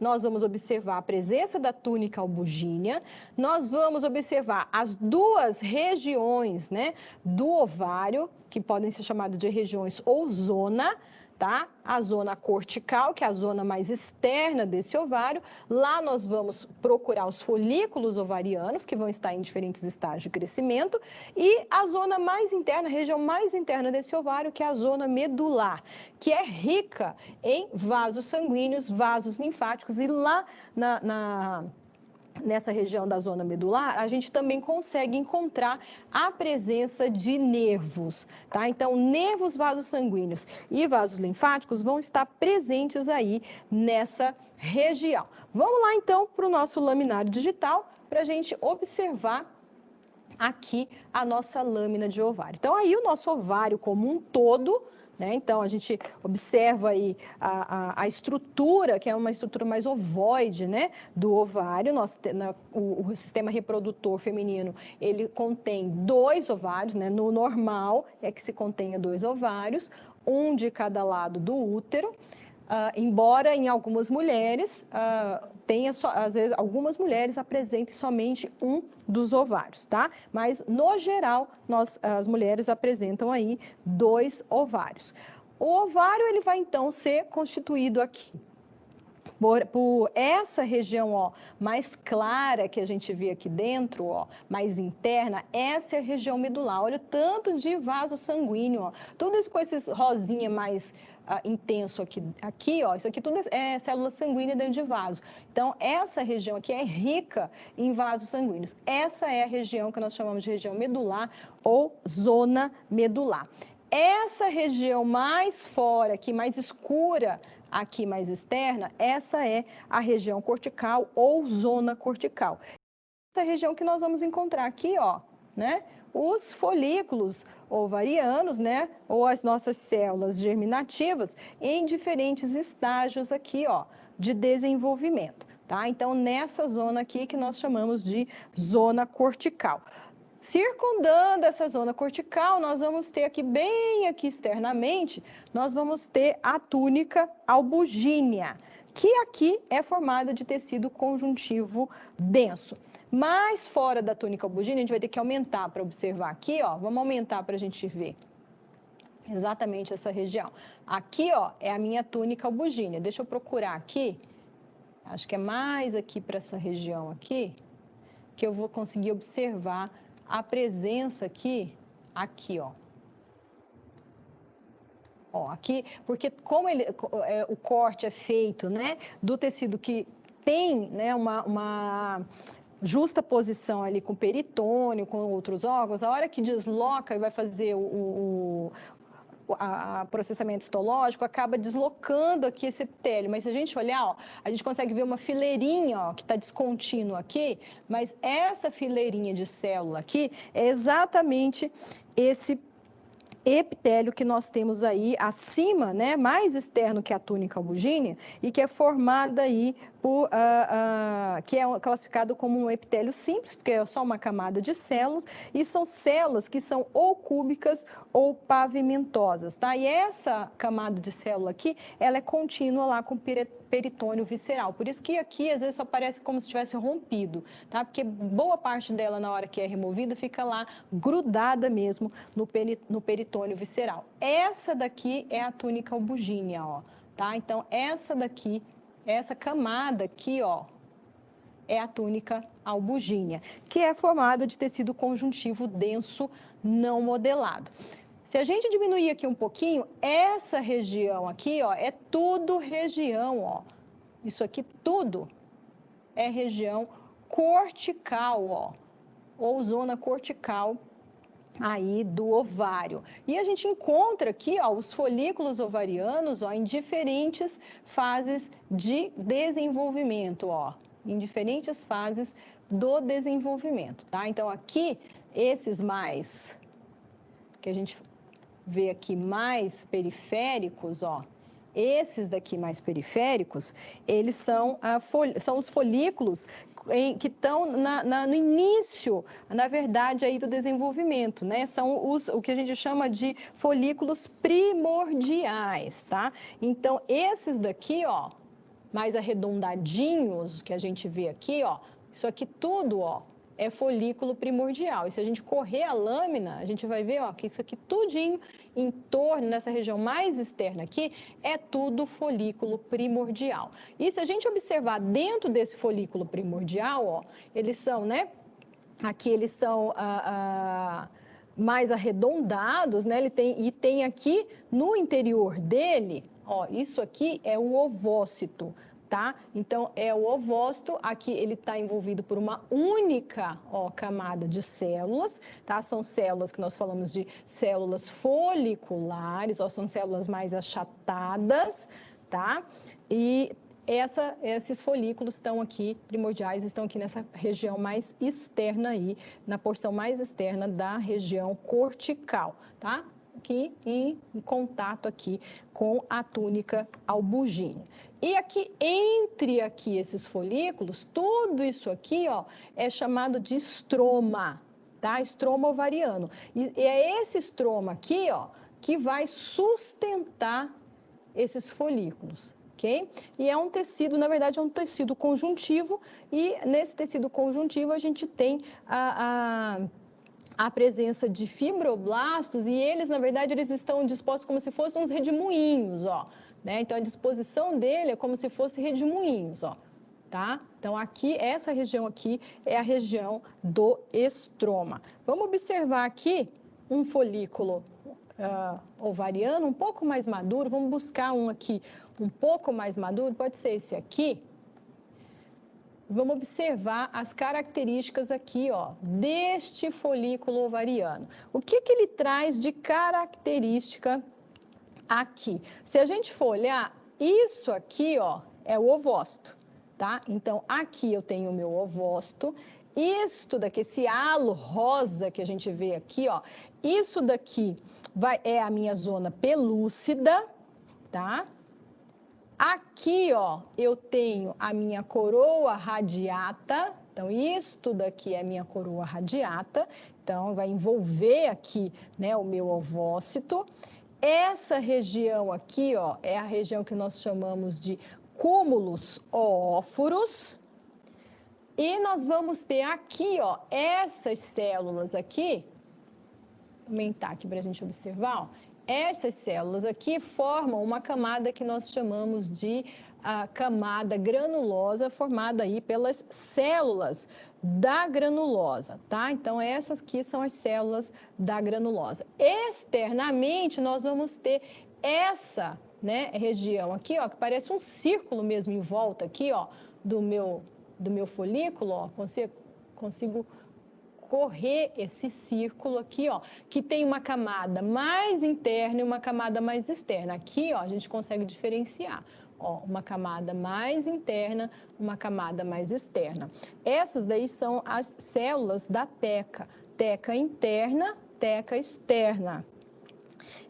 Nós vamos observar a presença da túnica albugínea, nós vamos observar as duas regiões, né, do ovário, que podem ser chamadas de regiões ou zona, tá? A zona cortical, que é a zona mais externa desse ovário. Lá nós vamos procurar os folículos ovarianos, que vão estar em diferentes estágios de crescimento, e a zona mais interna, a região mais interna desse ovário, que é a zona medular, que é rica em vasos sanguíneos, vasos linfáticos, e lá nessa região da zona medular, a gente também consegue encontrar a presença de nervos, tá? Então, nervos, vasos sanguíneos e vasos linfáticos vão estar presentes aí nessa região. Vamos lá, então, para o nosso laminário digital, para a gente observar aqui a nossa lâmina de ovário. Então, aí o nosso ovário como um todo, né? Então, a gente observa aí a estrutura, que é uma estrutura mais ovoide, né, do ovário. O sistema reprodutor feminino, ele contém 2 ovários, né? No normal é que se contenha 2 ovários, um de cada lado do útero. Embora em algumas mulheres às vezes algumas mulheres apresentem somente um dos ovários, tá? Mas no geral as mulheres apresentam aí 2 ovários. O ovário ele vai então ser constituído aqui por essa região, ó, mais clara que a gente vê aqui dentro, ó, mais interna, essa é a região medular. Olha o tanto de vaso sanguíneo, ó, tudo isso com esses rosinha mais intenso aqui, ó, isso aqui tudo é célula sanguínea dentro de vaso. Então, essa região aqui é rica em vasos sanguíneos. Essa é a região que nós chamamos de região medular ou zona medular. Essa região mais fora, aqui mais escura, aqui mais externa, essa é a região cortical ou zona cortical. Essa região que nós vamos encontrar aqui, ó, né? Os folículos ovarianos, né? Ou as nossas células germinativas em diferentes estágios aqui, ó, de desenvolvimento, tá? Então, nessa zona aqui que nós chamamos de zona cortical. Circundando essa zona cortical, nós vamos ter aqui, bem aqui externamente, nós vamos ter a túnica albugínea, que aqui é formada de tecido conjuntivo denso. Mais fora da túnica albugínea, a gente vai ter que aumentar para observar aqui, ó, vamos aumentar para a gente ver exatamente essa região. Aqui, ó, é a minha túnica albugínea. Deixa eu procurar aqui, acho que é mais aqui para essa região aqui, que eu vou conseguir observar a presença aqui, ó. Ó, aqui, porque como o corte é feito, né, do tecido que tem, né, uma justa posição ali com o peritônio, com outros órgãos, a hora que desloca e vai fazer o processamento histológico, acaba deslocando aqui esse epitélio. Mas se a gente olhar, ó, a gente consegue ver uma fileirinha, ó, que está descontínua aqui, mas essa fileirinha de célula aqui é exatamente esse epitélio que nós temos aí acima, né, mais externo que a túnica albugínea, e que é formada aí que é classificado como um epitélio simples, porque é só uma camada de células, e são células que são ou cúbicas ou pavimentosas, tá? E essa camada de célula aqui, ela é contínua lá com peritônio visceral, por isso que aqui às vezes só parece como se tivesse rompido, tá? Porque boa parte dela, na hora que é removida, fica lá grudada mesmo no peritônio visceral. Essa daqui é a túnica albugínea, ó, tá? Então, essa camada aqui, ó, é a túnica albugínea, que é formada de tecido conjuntivo denso não modelado. Se a gente diminuir aqui um pouquinho, essa região aqui, ó, é tudo região, ó. Isso aqui tudo é região cortical, ó, ou zona cortical aí do ovário. E a gente encontra aqui, ó, os folículos ovarianos, ó, em diferentes fases de desenvolvimento, ó, em diferentes fases do desenvolvimento, tá? Então, aqui, esses que a gente vê aqui mais periféricos, ó, Esses daqui mais periféricos, eles são, são os folículos que estão no início, na verdade, aí do desenvolvimento, né? São o que a gente chama de folículos primordiais, tá? Então, esses daqui, ó, mais arredondadinhos, que a gente vê aqui, ó, isso aqui tudo, ó, é folículo primordial. E se a gente correr a lâmina, a gente vai ver, ó, que isso aqui tudinho em torno, nessa região mais externa aqui, é tudo folículo primordial. E se a gente observar dentro desse folículo primordial, ó, eles são, né, aqui eles são mais arredondados, né, tem aqui no interior dele, ó, isso aqui é um ovócito. Tá? Então, é o ovócito, aqui ele está envolvido por uma única, ó, camada de células, tá? São células que nós falamos de células foliculares, ó, são células mais achatadas, tá? E esses folículos estão aqui, primordiais, estão aqui nessa região mais externa aí, na porção mais externa da região cortical, tá? Aqui em contato aqui com a túnica albugínea. E aqui, entre aqui esses folículos, tudo isso aqui, ó, é chamado de estroma, tá? Estroma ovariano. E é esse estroma aqui, ó, que vai sustentar esses folículos, ok? E é um tecido, na verdade, é um tecido conjuntivo, e nesse tecido conjuntivo a gente tem a presença de fibroblastos, e eles, na verdade, eles estão dispostos como se fossem uns redemoinhos, ó, né? Então, a disposição dele é como se fosse redemoinhos, ó, tá? Então, aqui, essa região aqui é a região do estroma. Vamos observar aqui um folículo ovariano um pouco mais maduro, vamos buscar um aqui um pouco mais maduro, pode ser esse aqui. Vamos observar as características aqui, ó, deste folículo ovariano. O que ele traz de característica aqui? Se a gente for olhar, isso aqui, ó, é o ovócito, tá? Então, aqui eu tenho o meu ovócito. Isto daqui, esse halo rosa que a gente vê aqui, ó, isso daqui é a minha zona pelúcida, tá? Aqui, ó, eu tenho a minha coroa radiata. Então, isto daqui é a minha coroa radiata. Então, vai envolver aqui, né, o meu ovócito. Essa região aqui, ó, é a região que nós chamamos de cúmulos óforos. E nós vamos ter aqui, ó, essas células aqui. Vou aumentar aqui para a gente observar, ó. Essas células aqui formam uma camada que nós chamamos de camada granulosa, formada aí pelas células da granulosa, tá? Então, essas aqui são as células da granulosa. Externamente, nós vamos ter essa, né, região aqui, ó, que parece um círculo mesmo em volta aqui, ó, do meu folículo, ó, consigo correr esse círculo aqui, ó, que tem uma camada mais interna e uma camada mais externa. Aqui, ó, a gente consegue diferenciar, ó, uma camada mais interna, uma camada mais externa. Essas daí são as células da teca, teca interna, teca externa.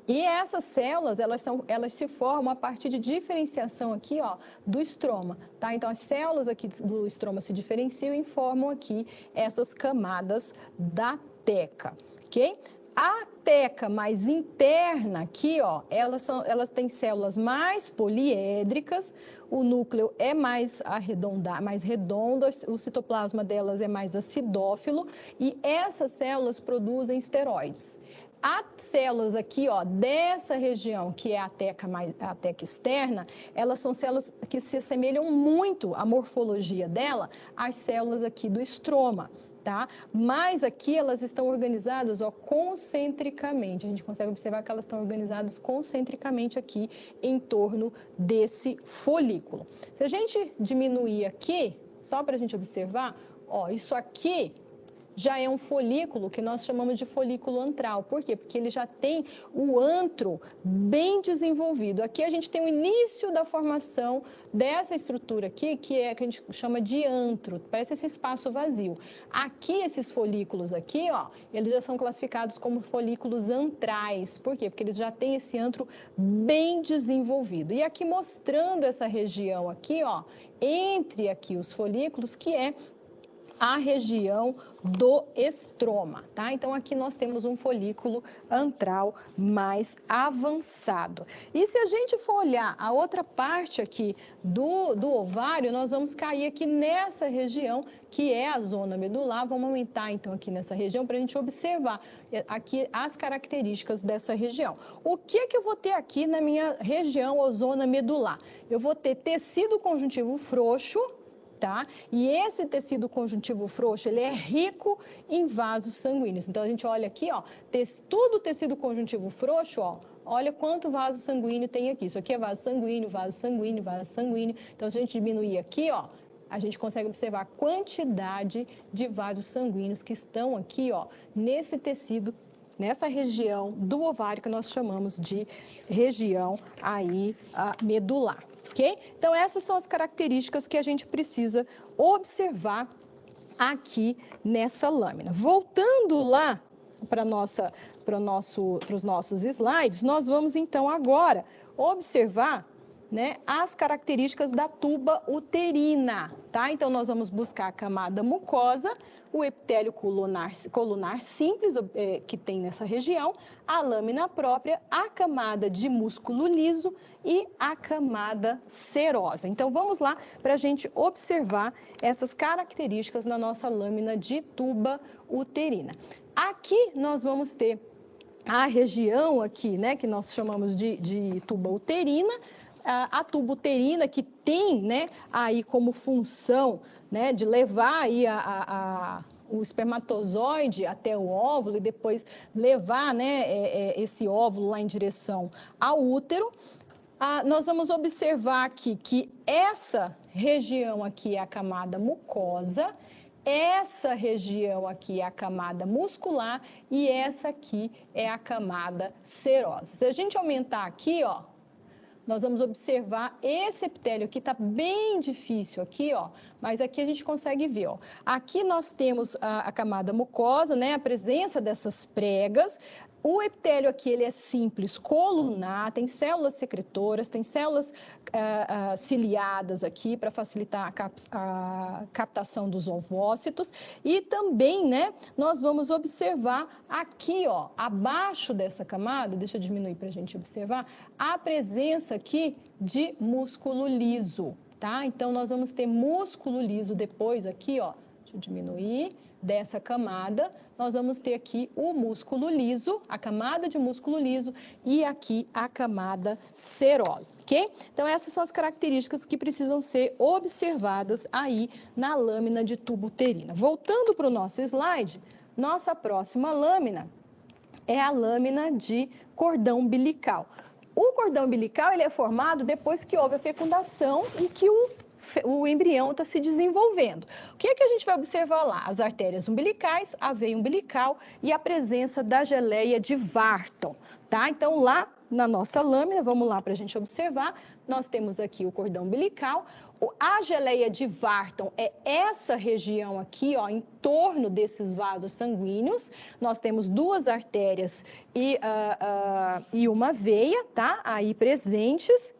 E essas células, elas se formam a partir de diferenciação aqui, ó, do estroma, tá? Então, as células aqui do estroma se diferenciam e formam aqui essas camadas da teca, ok? A teca mais interna aqui, ó, elas têm células mais poliédricas, o núcleo é mais redondo, o citoplasma delas é mais acidófilo, e essas células produzem esteroides. As células aqui, ó, dessa região, que é a teca externa, elas são células que se assemelham muito, a morfologia dela, às células aqui do estroma, tá? Mas aqui elas estão organizadas, ó, concentricamente. A gente consegue observar que elas estão organizadas concentricamente aqui em torno desse folículo. Se a gente diminuir aqui, só para a gente observar, ó, isso aqui já é um folículo que nós chamamos de folículo antral. Por quê? Porque ele já tem o antro bem desenvolvido. Aqui a gente tem o início da formação dessa estrutura aqui, que a gente chama de antro, parece esse espaço vazio. Aqui, esses folículos aqui, ó, eles já são classificados como folículos antrais. Por quê? Porque eles já têm esse antro bem desenvolvido. E aqui mostrando essa região aqui, ó, entre aqui os folículos, que é a região do estroma, tá? Então, aqui nós temos um folículo antral mais avançado. E se a gente for olhar a outra parte aqui do ovário, nós vamos cair aqui nessa região, que é a zona medular. Vamos aumentar, então, aqui nessa região, para a gente observar aqui as características dessa região. O que que eu vou ter aqui na minha região ou zona medular? Eu vou ter tecido conjuntivo frouxo, tá? E esse tecido conjuntivo frouxo, ele é rico em vasos sanguíneos. Então, a gente olha aqui, ó, tudo tecido conjuntivo frouxo, ó, olha quanto vaso sanguíneo tem aqui. Isso aqui é vaso sanguíneo, vaso sanguíneo, vaso sanguíneo. Então, se a gente diminuir aqui, ó, a gente consegue observar a quantidade de vasos sanguíneos que estão aqui, ó, nesse tecido, nessa região do ovário que nós chamamos de região aí medular. Okay? Então, essas são as características que a gente precisa observar aqui nessa lâmina. Voltando lá para os nossos slides, nós vamos então agora observar, né, as características da tuba uterina, tá? Então, nós vamos buscar a camada mucosa, o epitélio colunar simples, que tem nessa região, a lâmina própria, a camada de músculo liso e a camada serosa. Então, vamos lá para a gente observar essas características na nossa lâmina de tuba uterina. Aqui nós vamos ter a região aqui, né, que nós chamamos de tuba uterina, a tuba uterina que tem, né, aí como função, né, de levar aí o espermatozoide até o óvulo e depois levar, né, esse óvulo lá em direção ao útero. Nós vamos observar aqui que essa região aqui é a camada mucosa, essa região aqui é a camada muscular e essa aqui é a camada serosa. Se a gente aumentar aqui, ó, nós vamos observar esse epitélio aqui, tá bem difícil aqui, ó, mas aqui a gente consegue ver, ó. Aqui nós temos a camada mucosa, né, a presença dessas pregas. O epitélio aqui, ele é simples, colunar, tem células secretoras, tem células ciliadas aqui para facilitar a captação dos ovócitos. E também, né, nós vamos observar aqui, ó, abaixo dessa camada, deixa eu diminuir para a gente observar, a presença aqui de músculo liso, tá? Então, nós vamos ter músculo liso depois aqui, ó, deixa eu diminuir, dessa camada, nós vamos ter aqui o músculo liso, a camada de músculo liso e aqui a camada serosa, ok? Então, essas são as características que precisam ser observadas aí na lâmina de tuba uterina. Voltando para o nosso slide, nossa próxima lâmina é a lâmina de cordão umbilical. O cordão umbilical, ele é formado depois que houve a fecundação e que o embrião está se desenvolvendo. O que é que a gente vai observar lá? As artérias umbilicais, a veia umbilical e a presença da geleia de Varton, tá? Então, lá na nossa lâmina, vamos lá para a gente observar, nós temos aqui o cordão umbilical, a geleia de Varton é essa região aqui, ó, em torno desses vasos sanguíneos, nós temos duas artérias e uma veia, tá? Aí presentes.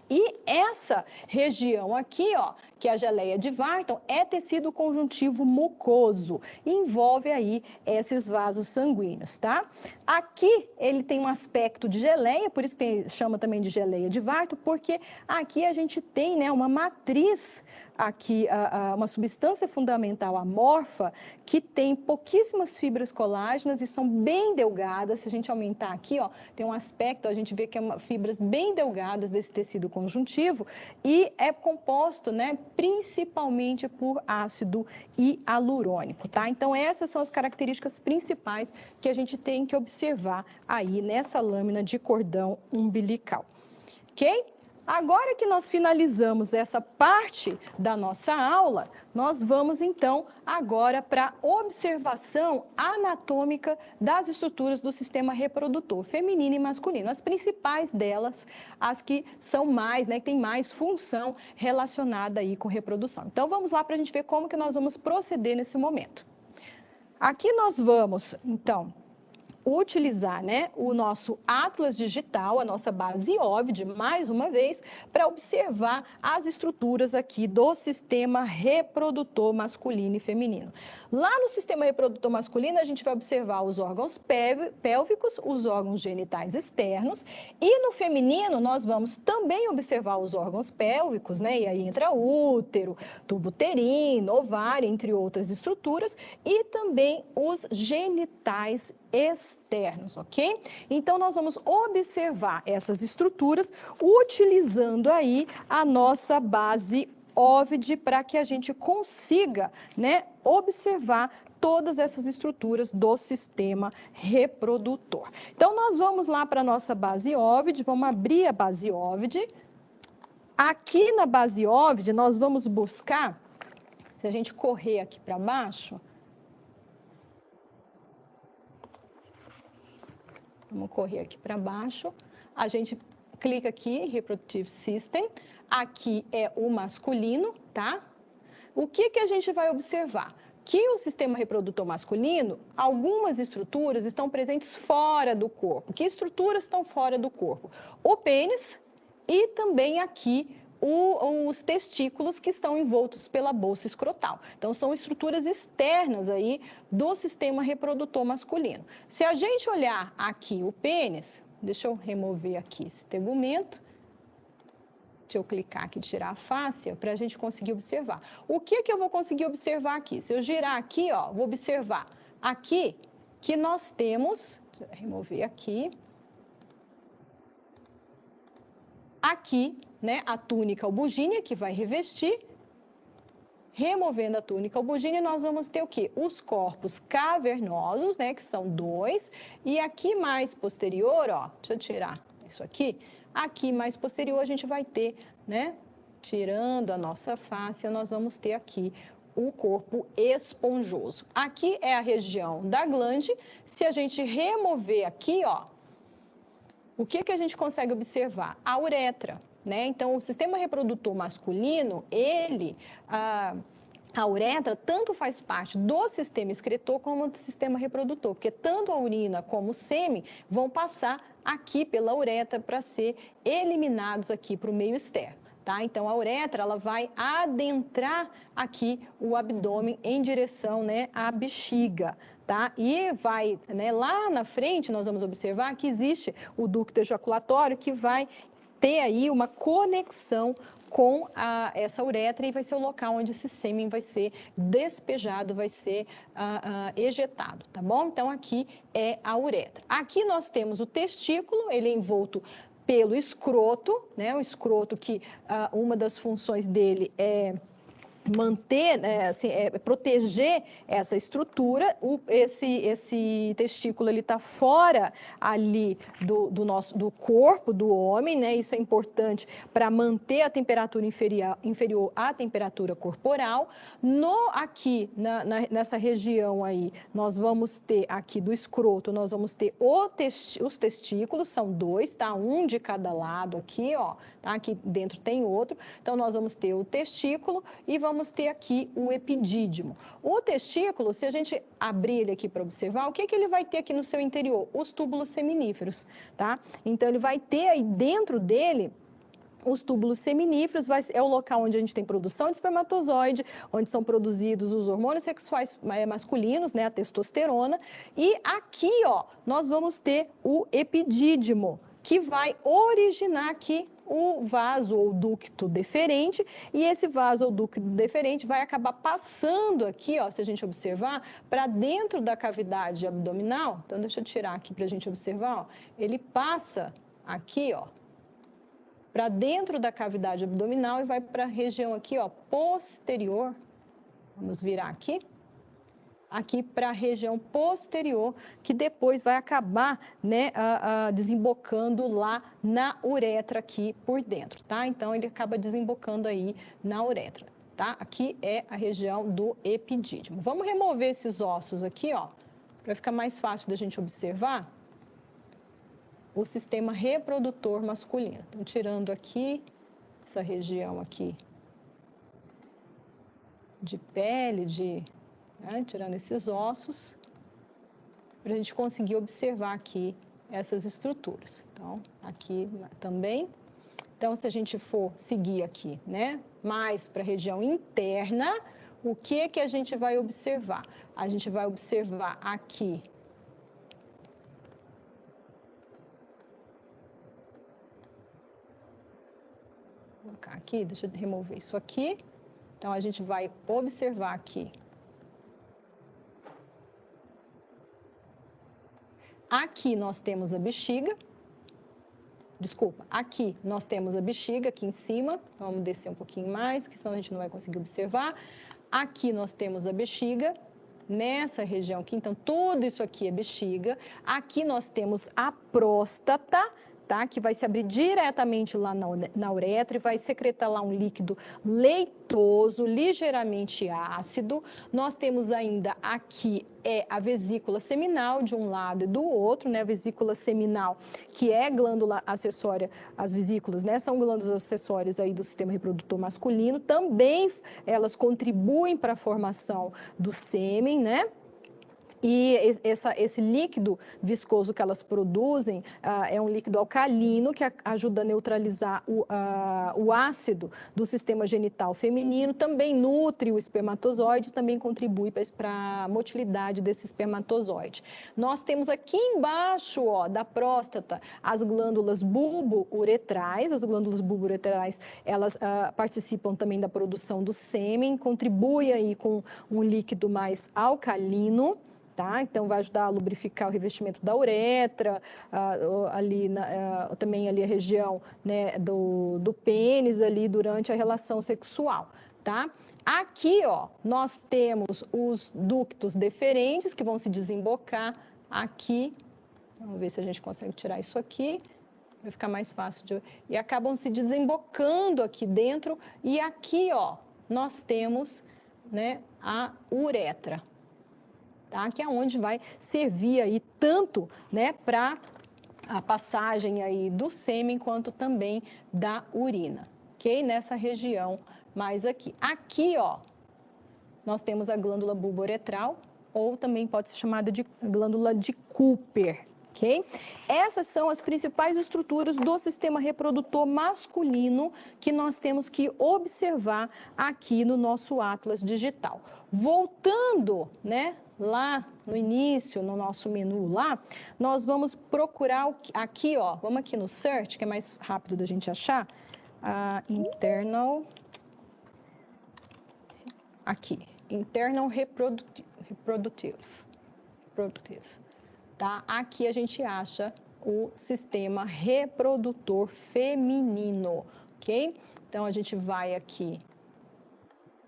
E essa região aqui, ó, que é a geleia de Varton, é tecido conjuntivo mucoso, envolve aí esses vasos sanguíneos, tá? Aqui ele tem um aspecto de geleia, por isso que chama também de geleia de Varton, porque aqui a gente tem, né, uma matriz aqui, uma substância fundamental amorfa, que tem pouquíssimas fibras colágenas e são bem delgadas. Se a gente aumentar aqui, ó, tem um aspecto, a gente vê que é fibras bem delgadas desse tecido conjuntivo e é composto, né, principalmente por ácido hialurônico, tá? Então, essas são as características principais que a gente tem que observar aí nessa lâmina de cordão umbilical, ok? Agora que nós finalizamos essa parte da nossa aula, nós vamos então agora para a observação anatômica das estruturas do sistema reprodutor, feminino e masculino. As principais delas, as que são mais, né, que tem mais função relacionada aí com reprodução. Então vamos lá para a gente ver como que nós vamos proceder nesse momento. Aqui nós vamos, então, utilizar, né, o nosso atlas digital, a nossa base OVD, mais uma vez, para observar as estruturas aqui do sistema reprodutor masculino e feminino. Lá no sistema reprodutor masculino, a gente vai observar os órgãos pélvicos, os órgãos genitais externos, e no feminino, nós vamos também observar os órgãos pélvicos, né, e aí entra útero, tubo uterino, ovário, entre outras estruturas, e também os genitais externos, ok? Então, nós vamos observar essas estruturas utilizando aí a nossa base OVD para que a gente consiga, né, observar todas essas estruturas do sistema reprodutor. Então, nós vamos lá para a nossa base OVD, vamos abrir a base OVD. Aqui na base OVD, nós vamos buscar, se a gente correr aqui para baixo, vamos correr aqui para baixo, a gente clica aqui, Reproductive System, aqui é o masculino, tá? O que que a gente vai observar? Que o sistema reprodutor masculino, algumas estruturas estão presentes fora do corpo. Que estruturas estão fora do corpo? O pênis e também aqui os testículos que estão envoltos pela bolsa escrotal. Então, são estruturas externas aí do sistema reprodutor masculino. Se a gente olhar aqui o pênis, deixa eu remover aqui esse tegumento, deixa eu clicar aqui e tirar a fáscia para a gente conseguir observar. O que que eu vou conseguir observar aqui? Se eu girar aqui, ó, vou observar aqui que nós temos, deixa eu remover aqui, aqui, né, a túnica albugínea que vai revestir. Removendo a túnica albugínea, nós vamos ter o quê? Os corpos cavernosos, né, que são 2, e aqui mais posterior, ó, deixa eu tirar isso aqui, aqui mais posterior a gente vai ter, né, tirando a nossa face, nós vamos ter aqui o corpo esponjoso. Aqui é a região da glande. Se a gente remover aqui, ó, o que que a gente consegue observar? A uretra, né? Então, o sistema reprodutor masculino, a uretra tanto faz parte do sistema excretor como do sistema reprodutor, porque tanto a urina como o sêmen vão passar aqui pela uretra para ser eliminados aqui para o meio externo. Tá? Então, a uretra ela vai adentrar aqui o abdômen em direção, né, à bexiga. Tá? E vai, né, lá na frente, nós vamos observar que existe o ducto ejaculatório que vai ter aí uma conexão com essa uretra e vai ser o local onde esse sêmen vai ser despejado, vai ser ejetado, tá bom? Então, aqui é a uretra. Aqui nós temos o testículo, ele é envolto pelo escroto, né? O escroto que uma das funções dele é manter, né, assim, proteger essa estrutura. Esse testículo ele está fora ali do corpo do homem, né? Isso é importante para manter a temperatura inferior à temperatura corporal. Aqui nessa região aí, nós vamos ter aqui do escroto, nós vamos ter os testículos, são 2, tá? Um de cada lado aqui, ó, tá? Aqui dentro tem outro. Então nós vamos ter o testículo e vamos ter aqui o epidídimo. O testículo, se a gente abrir ele aqui para observar, o que que ele vai ter aqui no seu interior? Os túbulos seminíferos, tá? Então, ele vai ter aí dentro dele os túbulos seminíferos, é o local onde a gente tem produção de espermatozoide, onde são produzidos os hormônios sexuais masculinos, né, a testosterona, e aqui, ó, nós vamos ter o epidídimo, que vai originar aqui o vaso ou ducto deferente, e esse vaso ou ducto deferente vai acabar passando aqui, ó, se a gente observar, para dentro da cavidade abdominal. Então, deixa eu tirar aqui para a gente observar, ó, ele passa aqui, ó, para dentro da cavidade abdominal e vai para a região aqui, ó, posterior. Vamos virar aqui. aqui para a região posterior, que depois vai acabar, né, desembocando lá na uretra aqui por dentro, tá? Então, ele acaba desembocando aí na uretra, tá? Aqui é a região do epidídimo. Vamos remover esses ossos aqui, ó, para ficar mais fácil da gente observar o sistema reprodutor masculino. Então, tirando aqui essa região aqui de pele, né, tirando esses ossos, para a gente conseguir observar aqui essas estruturas. Então, aqui também. Então, se a gente for seguir aqui, né, mais para a região interna, o que que a gente vai observar? A gente vai observar aqui vou colocar aqui, deixa eu remover isso aqui. Então, a gente vai observar aqui. Aqui nós temos a bexiga. Desculpa, aqui nós temos a bexiga, aqui em cima. Vamos descer um pouquinho mais, que senão a gente não vai conseguir observar. Aqui nós temos a bexiga, nessa região aqui. Então, tudo isso aqui é bexiga. Aqui nós temos a próstata, tá? Que vai se abrir diretamente lá na uretra e vai secretar lá um líquido leitoso, ligeiramente ácido. Nós temos ainda aqui a vesícula seminal de um lado e do outro, né? A vesícula seminal, que é glândula acessória, as vesículas, né? São glândulas acessórias aí do sistema reprodutor masculino. Também elas contribuem para a formação do sêmen, né? E esse líquido viscoso que elas produzem é um líquido alcalino que ajuda a neutralizar o ácido do sistema genital feminino, também nutre o espermatozoide, também contribui para a motilidade desse espermatozoide. Nós temos aqui embaixo, ó, da próstata as glândulas bulbo-uretrais. As glândulas bulbo-uretrais, elas participam também da produção do sêmen, contribuem aí com um líquido mais alcalino. Tá? Então, vai ajudar a lubrificar o revestimento da uretra, também ali a região, né, do pênis ali durante a relação sexual, tá? Aqui, ó, nós temos os ductos deferentes que vão se desembocar aqui. Vamos ver se a gente consegue tirar isso aqui. Vai ficar mais fácil e acabam se desembocando aqui dentro. E aqui, ó, nós temos, né, a uretra. Tá? Que é onde vai servir aí tanto, né, para a passagem aí do sêmen quanto também da urina, ok? Nessa região mais aqui. Aqui, ó, nós temos a glândula bulbo-uretral, ou também pode ser chamada de glândula de Cooper, ok? Essas são as principais estruturas do sistema reprodutor masculino que nós temos que observar aqui no nosso Atlas Digital. Voltando, né, lá no início, no nosso menu lá, nós vamos procurar aqui, ó, vamos aqui no Search, que é mais rápido da gente achar, Internal, aqui, Internal Reproductive, tá? Aqui a gente acha o sistema reprodutor feminino, ok? Então, a gente vai aqui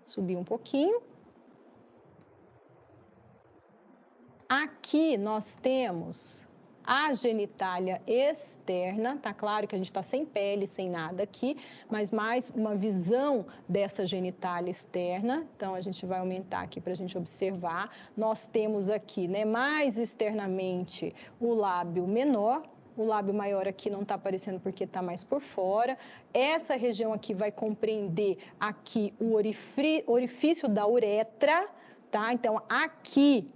subir um pouquinho. Aqui nós temos a genitália externa, tá claro que a gente está sem pele, sem nada aqui, mas mais uma visão dessa genitália externa. Então, a gente vai aumentar aqui para a gente observar. Nós temos aqui, né, mais externamente o lábio menor. O lábio maior aqui não está aparecendo porque está mais por fora. Essa região aqui vai compreender aqui o orifício da uretra, tá? Então, aqui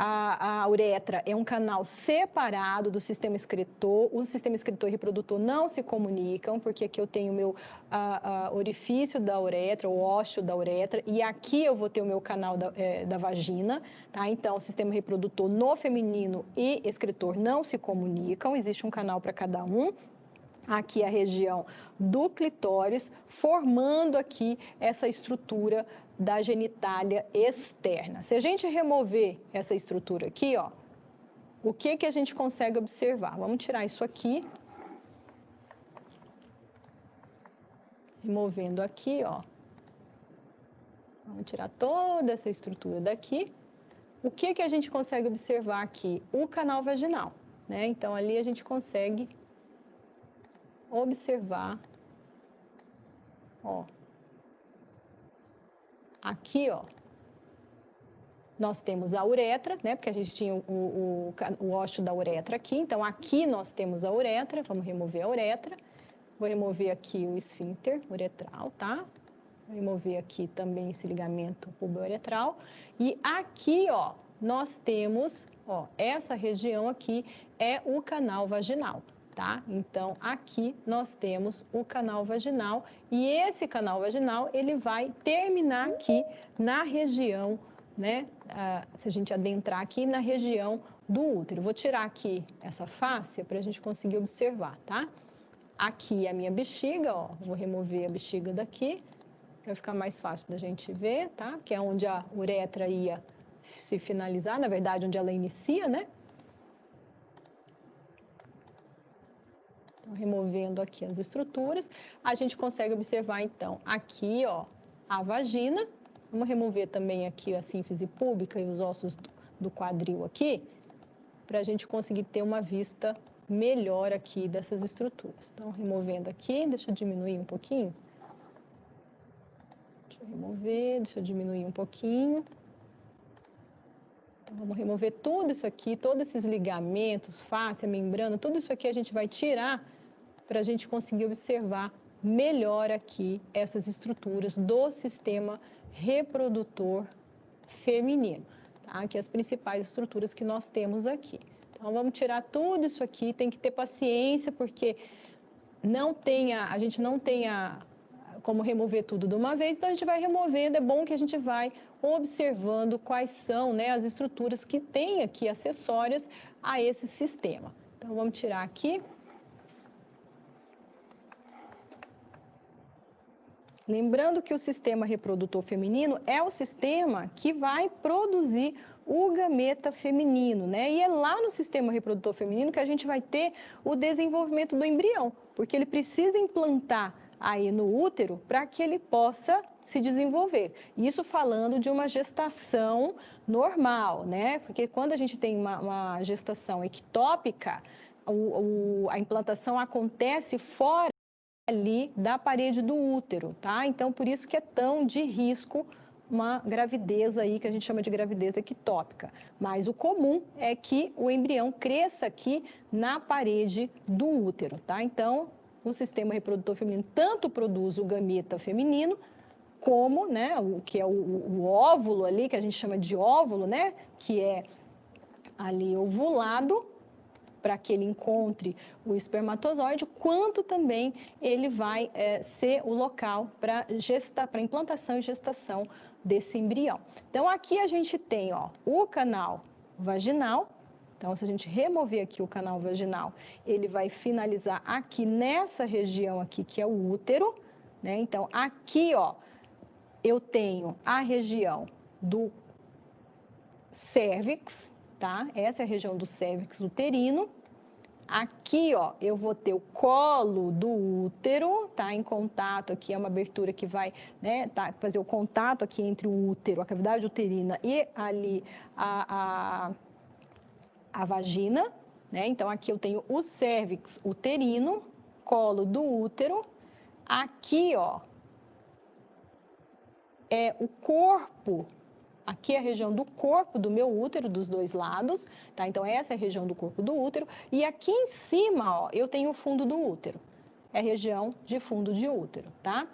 a uretra é um canal separado do sistema excretor. O sistema excretor e reprodutor não se comunicam, porque aqui eu tenho o meu orifício da uretra, o ósseo da uretra, e aqui eu vou ter o meu canal da vagina, tá? Então, o sistema reprodutor no feminino e excretor não se comunicam, existe um canal para cada um. Aqui a região do clitóris, formando aqui essa estrutura da genitália externa. Se a gente remover essa estrutura aqui, ó, o que que a gente consegue observar? Vamos tirar isso aqui. Removendo aqui, ó. Vamos tirar toda essa estrutura daqui. o que que a gente consegue observar aqui? O canal vaginal, né? Então, ali a gente consegue observar, ó, aqui, ó, nós temos a uretra, né? Porque a gente tinha o ósseo da uretra aqui. Então, aqui nós temos a uretra. Vamos remover a uretra. Vou remover aqui o esfíncter uretral, tá? Vou remover aqui também esse ligamento pubouretral. E aqui, ó, nós temos, ó, essa região aqui é o canal vaginal, tá? Então, aqui nós temos o canal vaginal. E esse canal vaginal, ele vai terminar aqui na região, né? Se a gente adentrar aqui na região do útero. Vou tirar aqui essa fáscia para a gente conseguir observar, tá? Aqui é a minha bexiga, ó. Vou remover a bexiga daqui para ficar mais fácil da gente ver, tá? Que é onde a uretra ia se finalizar, na verdade, onde ela inicia, né? Então, removendo aqui as estruturas, a gente consegue observar, então, aqui, ó, a vagina. Vamos remover também aqui a sínfise púbica e os ossos do quadril aqui, para a gente conseguir ter uma vista melhor aqui dessas estruturas. Então, removendo aqui, deixa eu diminuir um pouquinho. Deixa eu remover, deixa eu diminuir um pouquinho. Então, vamos remover tudo isso aqui, todos esses ligamentos, fáscia, membrana, tudo isso aqui a gente vai tirar para a gente conseguir observar melhor aqui essas estruturas do sistema reprodutor feminino, tá? Que é as principais estruturas que nós temos aqui. Então, vamos tirar tudo isso aqui, tem que ter paciência, porque a gente não tem como remover tudo de uma vez, então a gente vai removendo, é bom que a gente vai observando quais são, né, as estruturas que tem aqui acessórias a esse sistema. Então, vamos tirar aqui. Lembrando que o sistema reprodutor feminino é o sistema que vai produzir o gameta feminino, né? E é lá no sistema reprodutor feminino que a gente vai ter o desenvolvimento do embrião, porque ele precisa implantar aí no útero para que ele possa se desenvolver. Isso falando de uma gestação normal, né? Porque quando a gente tem uma gestação ectópica, a implantação acontece fora ali da parede do útero, tá? Então, por isso que é tão de risco uma gravidez aí, que a gente chama de gravidez ectópica. Mas o comum é que o embrião cresça aqui na parede do útero, tá? Então, o sistema reprodutor feminino tanto produz o gameta feminino, como, né, o que é o óvulo ali, que a gente chama de óvulo, né, que é ali ovulado, para que ele encontre o espermatozoide, quanto também ele vai ser o local para implantação e gestação desse embrião. Então, aqui a gente tem, ó, o canal vaginal. Então, se a gente remover aqui o canal vaginal, ele vai finalizar aqui nessa região aqui, que é o útero, né? Então, aqui, ó, eu tenho a região do cérvix, tá? Essa é a região do cérvix uterino. Aqui, ó, eu vou ter o colo do útero, tá? Em contato aqui, é uma abertura que vai, né, tá, fazer o contato aqui entre o útero, a cavidade uterina e ali a vagina, né? Então, aqui eu tenho o cérvix uterino, colo do útero. Aqui, ó, é o corpo. Aqui é a região do corpo do meu útero, dos dois lados, tá? Então, essa é a região do corpo do útero. E aqui em cima, ó, eu tenho o fundo do útero. É a região de fundo de útero, tá?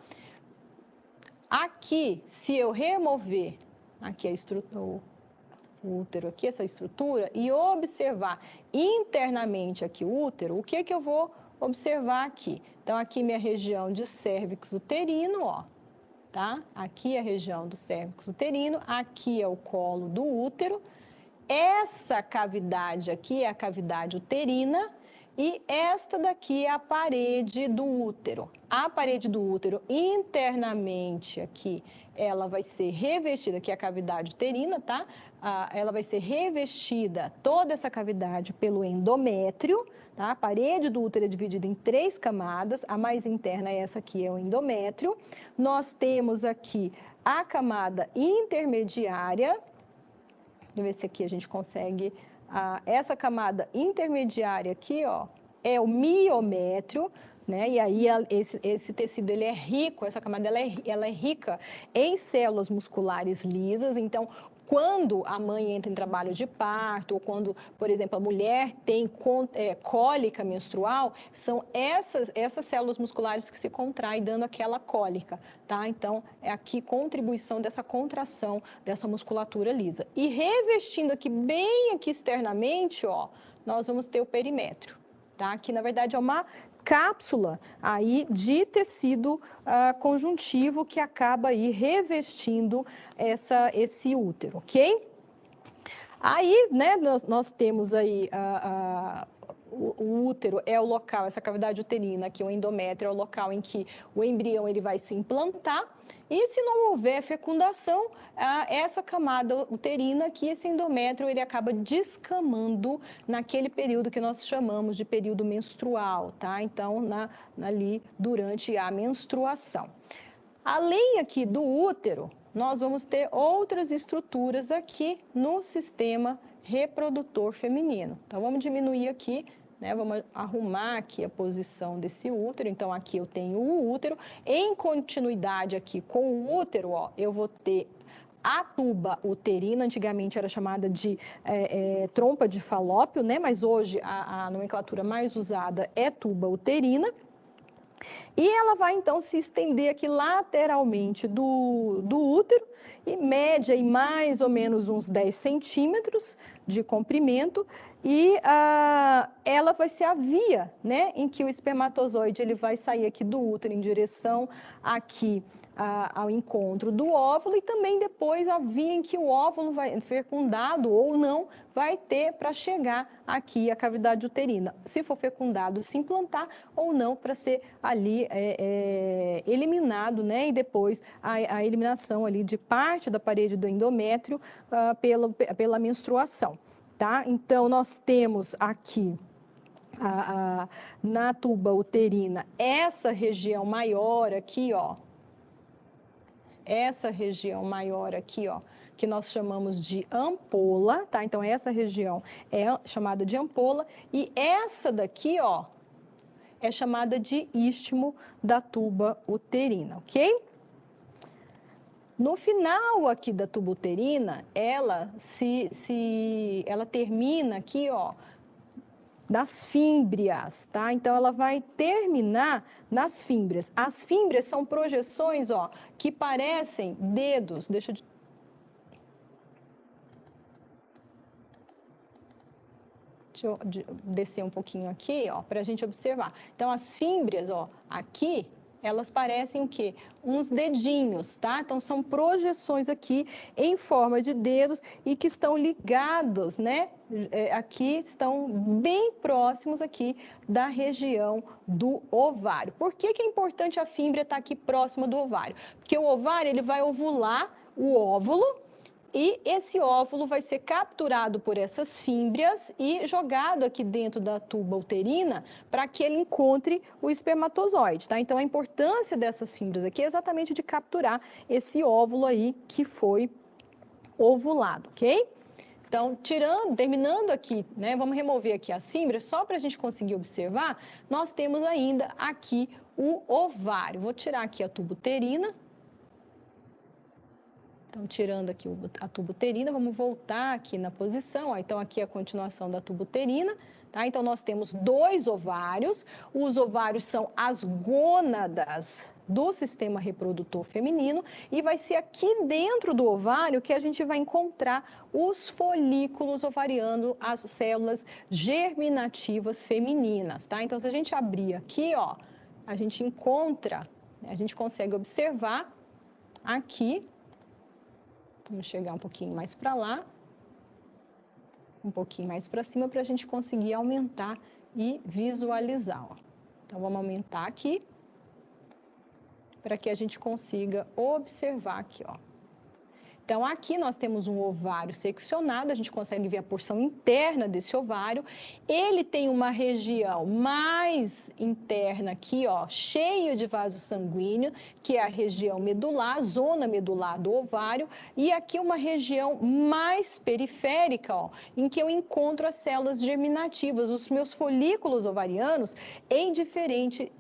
Aqui, se eu remover aqui o útero, aqui essa estrutura, e observar internamente aqui o útero, o que que eu vou observar aqui? Então, aqui minha região de cérvix uterino, ó. Tá? Aqui é a região do cérvix uterino, aqui é o colo do útero. Essa cavidade aqui é a cavidade uterina e esta daqui é a parede do útero. A parede do útero internamente aqui, ela vai ser revestida, aqui é a cavidade uterina, tá? Ela vai ser revestida, toda essa cavidade, pelo endométrio. Tá? A parede do útero é dividida em 3 camadas, a mais interna é essa aqui, é o endométrio. Nós temos aqui a camada intermediária, ver se aqui a gente consegue. Essa camada intermediária aqui, ó, é o miométrio, né? E aí esse tecido ele é rico, essa camada ela é rica em células musculares lisas. Então, quando a mãe entra em trabalho de parto, ou quando, por exemplo, a mulher tem cólica menstrual, são essas células musculares que se contraem, dando aquela cólica, tá? Então, é aqui contribuição dessa contração dessa musculatura lisa. E revestindo aqui, bem aqui externamente, ó, nós vamos ter o perimétrio, tá? Que, na verdade, é uma cápsula aí de tecido conjuntivo que acaba aí revestindo esse útero, ok? Aí, né, nós temos aí o útero é o local, essa cavidade uterina, que o endométrio é o local em que o embrião ele vai se implantar. E se não houver fecundação, essa camada uterina aqui, esse endométrio, ele acaba descamando naquele período que nós chamamos de período menstrual, tá? Então, ali durante a menstruação. Além aqui do útero, nós vamos ter outras estruturas aqui no sistema reprodutor feminino. Então, vamos diminuir aqui, né? Vamos arrumar aqui a posição desse útero. Então, aqui eu tenho o útero. Em continuidade aqui com o útero, ó, eu vou ter a tuba uterina. Antigamente era chamada de trompa de Falópio, né? Mas hoje a nomenclatura mais usada é tuba uterina. E ela vai, então, se estender aqui lateralmente do útero e mede aí mais ou menos uns 10 centímetros de comprimento. E ela vai ser a via, né, em que o espermatozoide ele vai sair aqui do útero em direção aqui ao encontro do óvulo, e também depois a via em que o óvulo vai fecundado ou não vai ter para chegar aqui à cavidade uterina. Se for fecundado, se implantar, ou não, para ser ali eliminado, né? E depois a eliminação ali de parte da parede do endométrio pela menstruação, tá? Então, nós temos aqui na tuba uterina essa região maior aqui, ó. Essa região maior aqui, ó, que nós chamamos de ampola, tá? Então, essa região é chamada de ampola, e essa daqui, ó, é chamada de istmo da tuba uterina, ok? No final aqui da tuba uterina, ela termina aqui, ó, das fímbrias, tá? Então, ela vai terminar nas fímbrias. As fímbrias são projeções, ó, que parecem dedos. Deixa eu descer um pouquinho aqui, ó, para a gente observar. Então, as fímbrias, ó, aqui, elas parecem o quê? Uns dedinhos, tá? Então, são projeções aqui em forma de dedos e que estão ligados, né? Aqui estão bem próximos aqui da região do ovário. Por que é importante a fímbria estar aqui próxima do ovário? Porque o ovário, ele vai ovular o óvulo, e esse óvulo vai ser capturado por essas fímbrias e jogado aqui dentro da tuba uterina para que ele encontre o espermatozoide, tá? Então, a importância dessas fímbrias aqui é exatamente de capturar esse óvulo aí que foi ovulado, ok? Então, terminando aqui, né? Vamos remover aqui as fímbrias, só para a gente conseguir observar, nós temos ainda aqui o ovário. Vou tirar aqui a tuba uterina. Então, tirando aqui a tuba uterina, vamos voltar aqui na posição. Ó. Então, aqui é a continuação da tuba uterina, tá? Então, nós temos 2 ovários. Os ovários são as gônadas do sistema reprodutor feminino, e vai ser aqui dentro do ovário que a gente vai encontrar os folículos ovarianos, as células germinativas femininas, tá? Então, se a gente abrir aqui, ó, a gente encontra, a gente consegue observar aqui. Vamos chegar um pouquinho mais para lá, um pouquinho mais para cima, para a gente conseguir aumentar e visualizar. Ó. Então, vamos aumentar aqui, para que a gente consiga observar aqui, ó. Então, aqui nós temos um ovário seccionado, a gente consegue ver a porção interna desse ovário. Ele tem uma região mais interna aqui, ó, cheia de vaso sanguíneo, que é a região medular, zona medular do ovário, e aqui uma região mais periférica, ó, em que eu encontro as células germinativas, os meus folículos ovarianos, em diferentes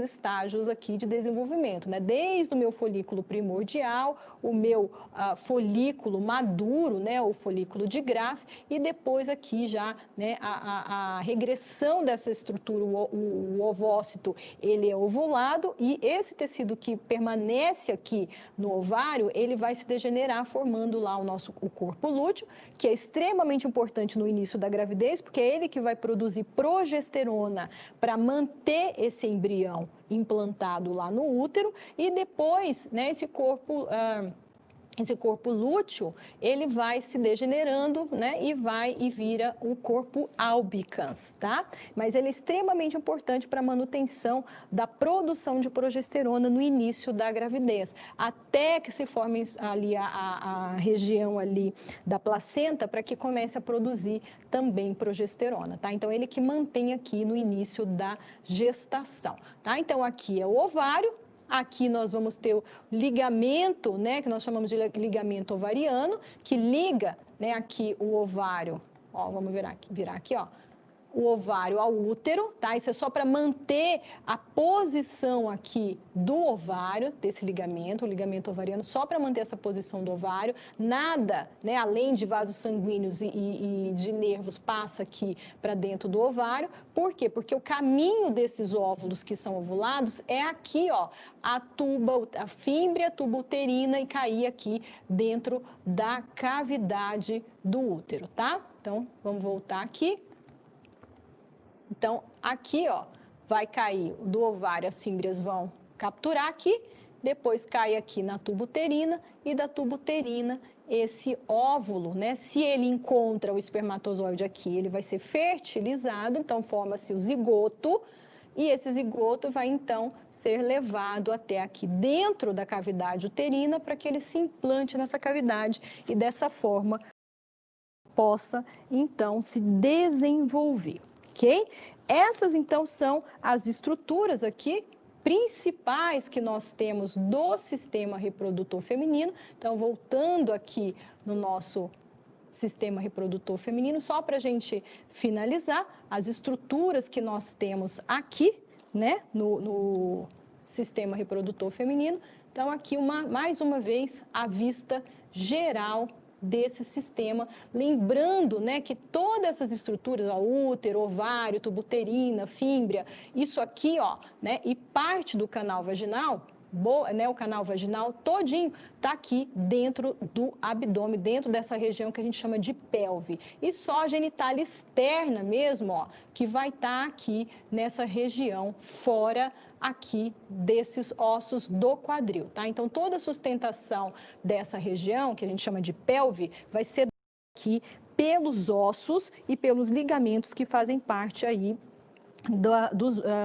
estágios aqui de desenvolvimento, né? Desde o meu folículo primordial, o meu folículo maduro, né? O folículo de Graafi, e depois aqui já, né? A regressão dessa estrutura, o ovócito, ele é ovulado, e esse tecido que permanece aqui no ovário, ele vai se degenerar formando lá o corpo lúteo, que é extremamente importante no início da gravidez, porque é ele que vai produzir progesterona para manter esse embrião implantado lá no útero, e depois, né, esse corpo lúteo, ele vai se degenerando, né, e vira um corpo albicans, tá? Mas ele é extremamente importante para a manutenção da produção de progesterona no início da gravidez, até que se forme ali a região ali da placenta para que comece a produzir também progesterona, tá? Então, ele que mantém aqui no início da gestação, tá? Então, aqui é o ovário. Aqui nós vamos ter o ligamento, né, que nós chamamos de ligamento ovariano, que liga, né, aqui o ovário, ó, vamos virar aqui, ó, o ovário ao útero, tá? Isso é só para manter a posição aqui do ovário, desse ligamento, o ligamento ovariano, só para manter essa posição do ovário. Nada, né, além de vasos sanguíneos e de nervos, passa aqui para dentro do ovário. Por quê? Porque o caminho desses óvulos que são ovulados é aqui, ó, a fímbria, a tuba uterina, e cair aqui dentro da cavidade do útero, tá? Então, vamos voltar aqui. Então, aqui, ó, vai cair do ovário, as fímbrias vão capturar aqui, depois cai aqui na tuba uterina, e da tuba uterina, esse óvulo, né, se ele encontra o espermatozoide aqui, ele vai ser fertilizado, então forma-se o zigoto, e esse zigoto vai, então, ser levado até aqui dentro da cavidade uterina para que ele se implante nessa cavidade e dessa forma possa, então, se desenvolver. Ok? Essas, então, são as estruturas aqui principais que nós temos do sistema reprodutor feminino. Então, voltando aqui no nosso sistema reprodutor feminino, só para a gente finalizar, as estruturas que nós temos aqui, né, no sistema reprodutor feminino. Então, aqui, mais uma vez, a vista geral desse sistema, lembrando, né, que todas essas estruturas, ó, útero, ovário, tubo uterina, fímbria, isso aqui, ó, né, e parte do canal vaginal, né, o canal vaginal todinho está aqui dentro do abdômen, dentro dessa região que a gente chama de pelve. E só a genitália externa mesmo, ó, que vai estar aqui nessa região, fora aqui desses ossos do quadril, tá? Então, toda a sustentação dessa região, que a gente chama de pelve, vai ser aqui pelos ossos e pelos ligamentos que fazem parte aí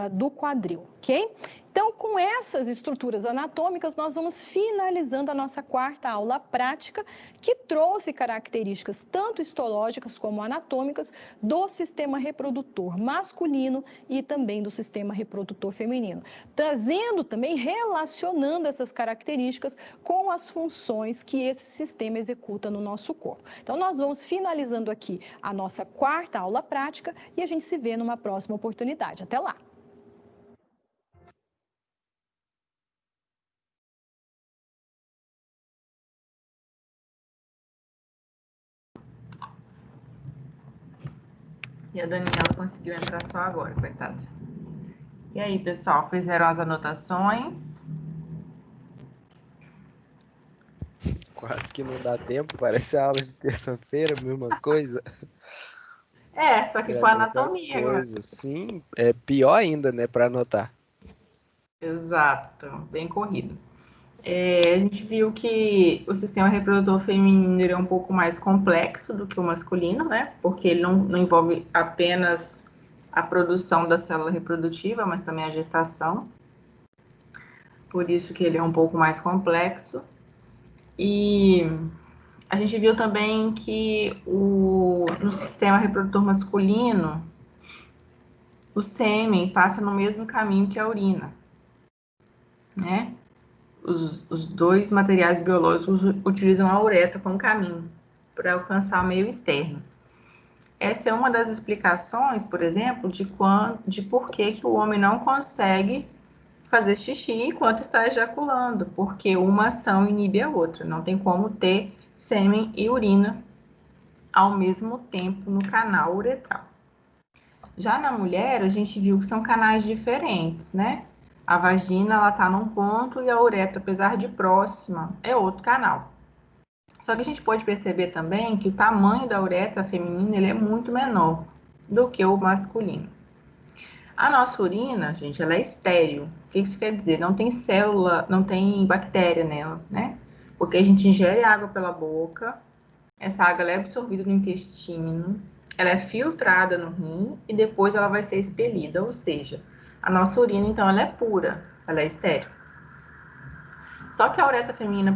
do quadril, ok? Então, com essas estruturas anatômicas, nós vamos finalizando a nossa quarta aula prática, que trouxe características tanto histológicas como anatômicas do sistema reprodutor masculino e também do sistema reprodutor feminino, trazendo também, relacionando essas características com as funções que esse sistema executa no nosso corpo. Então, nós vamos finalizando aqui a nossa quarta aula prática e a gente se vê numa próxima oportunidade. Até lá! E a Daniela conseguiu entrar só agora, coitada. E aí, pessoal, fizeram as anotações? Quase que não dá tempo, parece a aula de terça-feira, mesma coisa. É, só que É com a muita anatomia agora. coisa. Sim, é pior ainda, né, para anotar. Exato, bem corrido. A gente viu que o sistema reprodutor feminino é um pouco mais complexo do que o masculino, né? Porque ele não envolve apenas a produção da célula reprodutiva, mas também a gestação. Por isso que ele é um pouco mais complexo. E a gente viu também que no sistema reprodutor masculino, o sêmen passa no mesmo caminho que a urina, né? Os dois materiais biológicos utilizam a uretra como caminho para alcançar o meio externo. Essa é uma das explicações, por exemplo, de por que o homem não consegue fazer xixi enquanto está ejaculando, porque uma ação inibe a outra. Não tem como ter sêmen e urina ao mesmo tempo no canal uretral. Já na mulher, a gente viu que são canais diferentes, né? A vagina, ela tá num ponto e a uretra, apesar de próxima, é outro canal. Só que a gente pode perceber também que o tamanho da uretra feminina ele é muito menor do que o masculino. A nossa urina, gente, ela é estéril. O que isso quer dizer? Não tem célula, não tem bactéria nela, né? Porque a gente ingere água pela boca, essa água é absorvida no intestino, ela é filtrada no rim e depois ela vai ser expelida. Ou seja, a nossa urina, então, ela é pura, ela é estéril. Só que a uretra feminina,